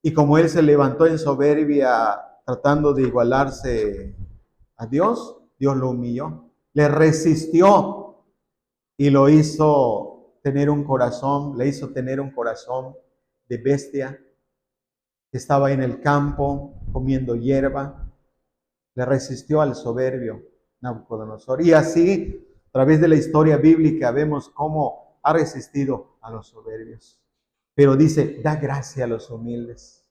Y como él se levantó en soberbia tratando de igualarse a Dios, Dios lo humilló, le resistió y lo hizo tener un corazón, le hizo tener un corazón de bestia, que estaba en el campo comiendo hierba, le resistió al soberbio Nabucodonosor. Y así, a través de la historia bíblica, vemos cómo ha resistido a los soberbios. Pero dice, da gracia a los humildes.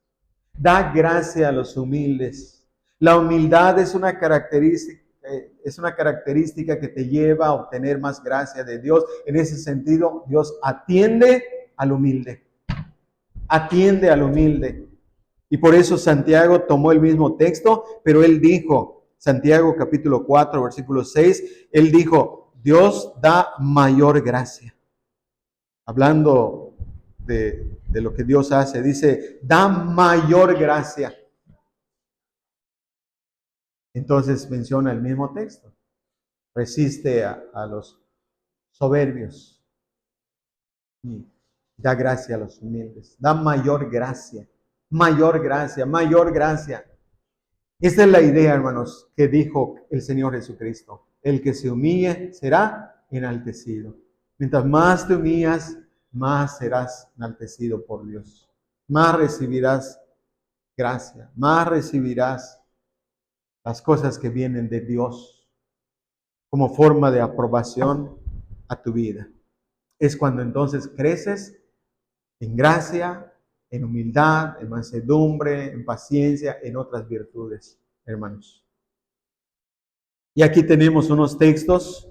Da gracia a los humildes. La humildad es una característica que te lleva a obtener más gracia de Dios. En ese sentido, Dios atiende al humilde. Atiende al humilde. Y por eso Santiago tomó el mismo texto, pero él dijo, Santiago capítulo 4, versículo 6, él dijo, Dios da mayor gracia. Hablando de lo que Dios hace, dice, da mayor gracia. Entonces menciona el mismo texto. Resiste a los soberbios y da gracia a los humildes. Da mayor gracia, mayor gracia, mayor gracia. Esta es la idea, hermanos, que dijo el Señor Jesucristo. El que se humille será enaltecido. Mientras más te humillas, más serás enaltecido por Dios. Más recibirás gracia, más recibirás las cosas que vienen de Dios como forma de aprobación a tu vida. Es cuando entonces creces en gracia, en humildad, en mansedumbre, en paciencia, en otras virtudes, hermanos. Y aquí tenemos unos textos.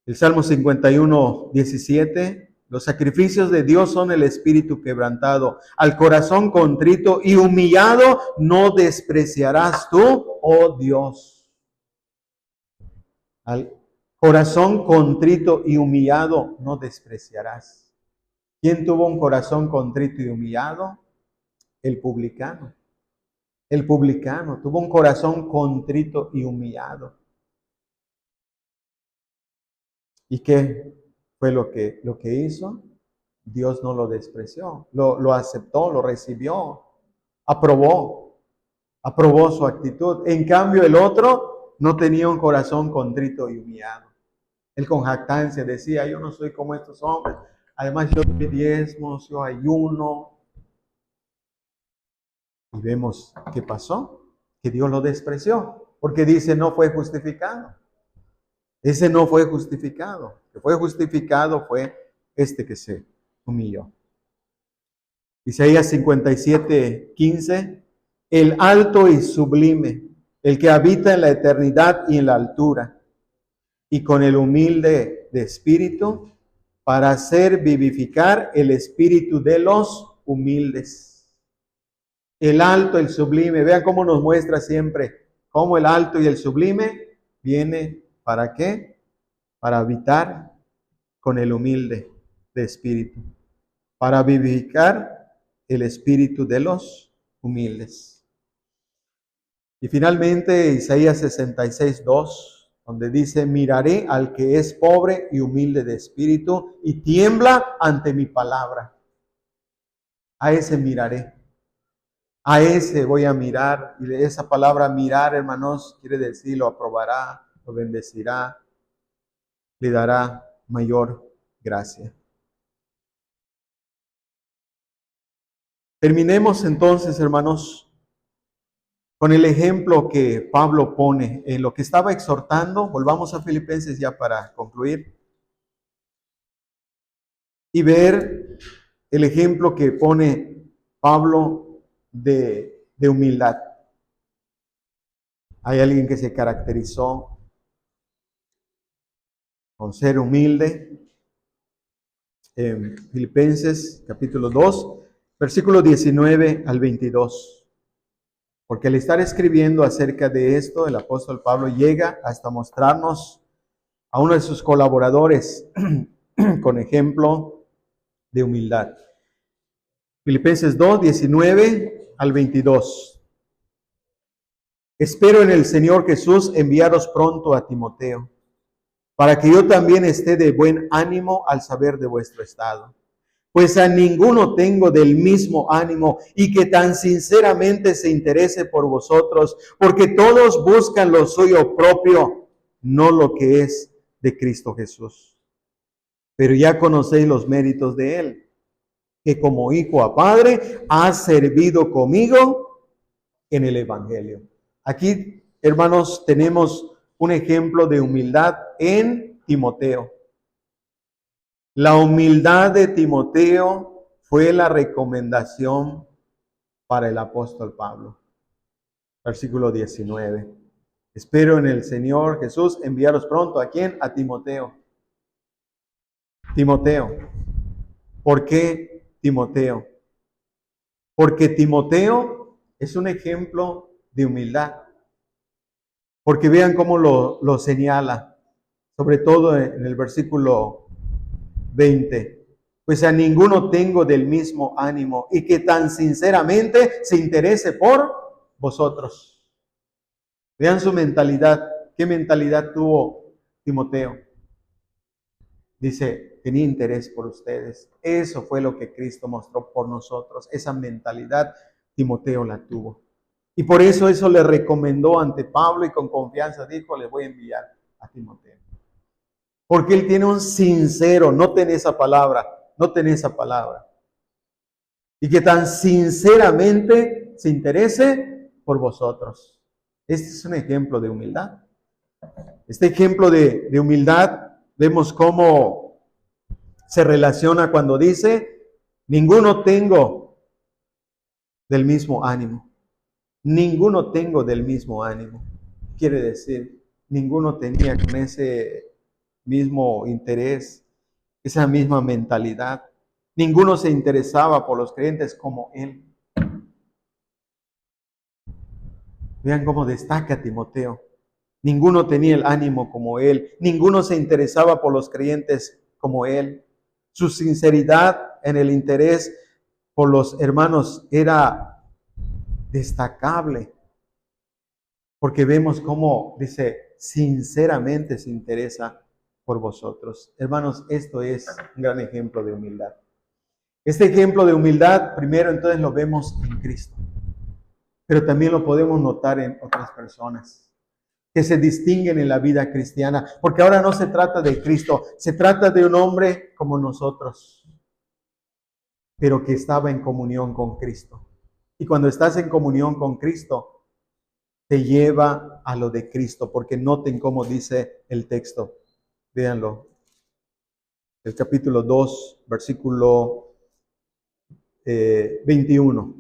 El Salmo 51, 17. Los sacrificios de Dios son el espíritu quebrantado. Al corazón contrito y humillado no despreciarás tú, oh Dios. Al corazón contrito y humillado no despreciarás. ¿Quién tuvo un corazón contrito y humillado? El publicano. El publicano tuvo un corazón contrito y humillado. ¿Y qué fue lo que hizo? Dios no lo despreció, lo aceptó, lo recibió, aprobó su actitud. En cambio, el otro no tenía un corazón contrito y humillado. Él con jactancia decía, yo no soy como estos hombres. Además, yo doy diezmos, yo ayuno. Y vemos qué pasó, que Dios lo despreció, porque dice no fue justificado. Ese no fue justificado. El que fue justificado fue este que se humilló. Isaías 57, 15. El alto y sublime, el que habita en la eternidad y en la altura, y con el humilde de espíritu, para hacer vivificar el espíritu de los humildes. El alto, el sublime. Vean cómo nos muestra siempre cómo el alto y el sublime viene, ¿para qué? Para habitar con el humilde de espíritu, para vivificar el espíritu de los humildes. Y finalmente Isaías 66, 2, donde dice, miraré al que es pobre y humilde de espíritu y tiembla ante mi palabra. A ese miraré. A ese voy a mirar. Y esa palabra mirar, hermanos, quiere decir lo aprobará, lo bendecirá, le dará mayor gracia. Terminemos entonces, hermanos, con el ejemplo que Pablo pone en lo que estaba exhortando. Volvamos a Filipenses ya para concluir. Y ver el ejemplo que pone Pablo de humildad. Hay alguien que se caracterizó con ser humilde. En Filipenses capítulo 2, versículo 19 al 22. Porque al estar escribiendo acerca de esto, el apóstol Pablo llega hasta mostrarnos a uno de sus colaboradores con ejemplo de humildad. Filipenses 2, 19 al 22. Espero en el Señor Jesús enviaros pronto a Timoteo, para que yo también esté de buen ánimo al saber de vuestro estado. Pues a ninguno tengo del mismo ánimo y que tan sinceramente se interese por vosotros, porque todos buscan lo suyo propio, no lo que es de Cristo Jesús. pero ya conocéis los méritos de él, que como hijo a padre ha servido conmigo en el Evangelio. Aquí, hermanos, tenemos un ejemplo de humildad en Timoteo. La humildad de Timoteo fue la recomendación para el apóstol Pablo. Versículo 19. Espero en el Señor Jesús enviaros pronto. ¿A quién? A Timoteo. Timoteo. ¿Por qué Timoteo? Porque Timoteo es un ejemplo de humildad. Porque vean cómo lo señala, sobre todo en el versículo 20. Pues a ninguno tengo del mismo ánimo y que tan sinceramente se interese por vosotros. Vean su mentalidad. ¿Qué mentalidad tuvo Timoteo? Dice, tenía interés por ustedes. Eso fue lo que Cristo mostró por nosotros. Esa mentalidad Timoteo la tuvo. Y por eso le recomendó ante Pablo y con confianza dijo, le voy a enviar a Timoteo. Porque él tiene un sincero, noten esa palabra, y que tan sinceramente se interese por vosotros. Este es un ejemplo de humildad. Este ejemplo de humildad, vemos cómo se relaciona cuando dice, ninguno tengo del mismo ánimo. Ninguno tengo del mismo ánimo. Quiere decir, ninguno tenía con ese mismo interés, esa misma mentalidad. Ninguno se interesaba por los creyentes como él. Vean cómo destaca Timoteo. Ninguno tenía el ánimo como él. Ninguno se interesaba por los creyentes como él. Su sinceridad en el interés por los hermanos era destacable. Porque vemos cómo dice, sinceramente se interesa por vosotros. Hermanos, esto es un gran ejemplo de humildad. Este ejemplo de humildad, primero entonces lo vemos en Cristo, pero también lo podemos notar en otras personas que se distinguen en la vida cristiana, porque ahora no se trata de Cristo, se trata de un hombre como nosotros, pero que estaba en comunión con Cristo. Y cuando estás en comunión con Cristo, te lleva a lo de Cristo, porque noten cómo dice el texto. Véanlo. El capítulo 2, versículo 21.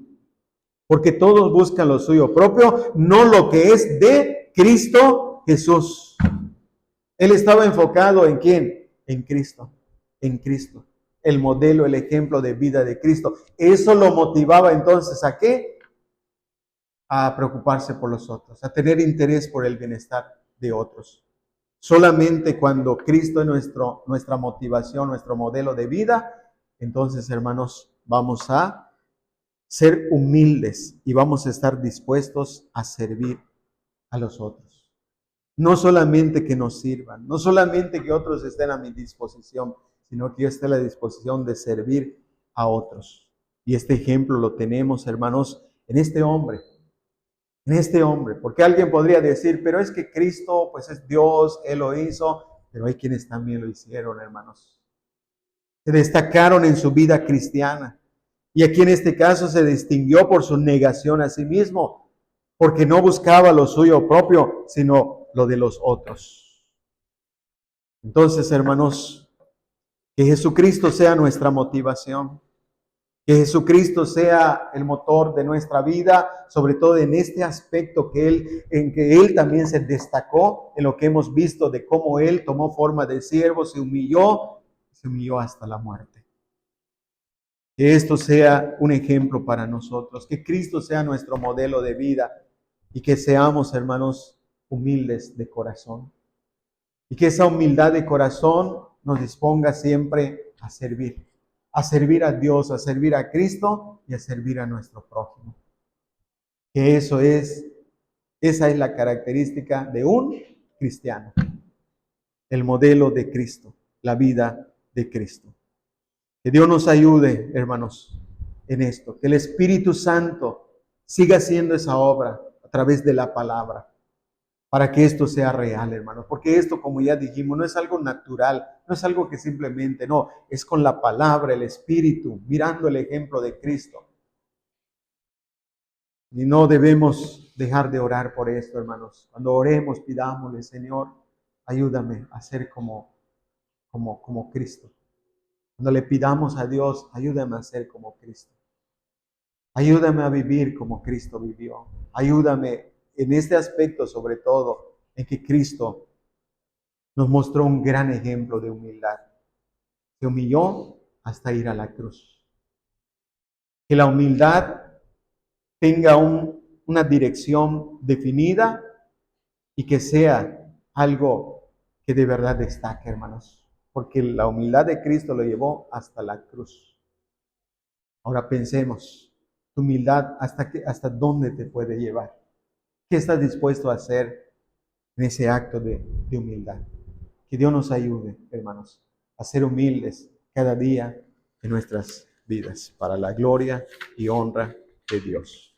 Porque todos buscan lo suyo propio, no lo que es de Cristo Jesús. Él estaba enfocado ¿en quién? En Cristo. En Cristo. El modelo, el ejemplo de vida de Cristo. Eso lo motivaba entonces ¿a qué? A preocuparse por los otros, a tener interés por el bienestar de otros. Solamente cuando Cristo es nuestra motivación, nuestro modelo de vida, entonces, hermanos, vamos a ser humildes y vamos a estar dispuestos a servir a los otros. No solamente que nos sirvan, no solamente que otros estén a mi disposición, sino que yo esté a la disposición de servir a otros. Y este ejemplo lo tenemos, hermanos, en este hombre, porque alguien podría decir, pero es que Cristo, pues es Dios, Él lo hizo, pero hay quienes también lo hicieron, hermanos. Se destacaron en su vida cristiana. Y aquí en este caso se distinguió por su negación a sí mismo, porque no buscaba lo suyo propio, sino lo de los otros. Entonces, hermanos, que Jesucristo sea nuestra motivación. Que Jesucristo sea el motor de nuestra vida, sobre todo en este aspecto en que Él también se destacó, en lo que hemos visto de cómo Él tomó forma de siervo, se humilló hasta la muerte. Que esto sea un ejemplo para nosotros, que Cristo sea nuestro modelo de vida y que seamos, hermanos, humildes de corazón. Y que esa humildad de corazón nos disponga siempre a servir a Dios, a servir a Cristo y a servir a nuestro prójimo. Que esa es la característica de un cristiano. El modelo de Cristo, la vida de Cristo. Que Dios nos ayude, hermanos, en esto. Que el Espíritu Santo siga haciendo esa obra a través de la palabra, para que esto sea real, hermanos. Porque esto, como ya dijimos, no es algo natural, no es algo que simplemente, no, es con la palabra, el Espíritu, mirando el ejemplo de Cristo. Y no debemos dejar de orar por esto, hermanos. Cuando oremos, pidámosle, Señor, ayúdame a ser como Cristo. Cuando le pidamos a Dios, ayúdame a ser como Cristo. Ayúdame a vivir como Cristo vivió. Ayúdame en este aspecto, sobre todo, en que Cristo nos mostró un gran ejemplo de humildad. Se humilló hasta ir a la cruz. Que la humildad tenga una dirección definida y que sea algo que de verdad destaque, hermanos. Porque la humildad de Cristo lo llevó hasta la cruz. Ahora pensemos, tu humildad, ¿hasta dónde te puede llevar? ¿Qué estás dispuesto a hacer en ese acto de humildad? Que Dios nos ayude, hermanos, a ser humildes cada día en nuestras vidas, para la gloria y honra de Dios.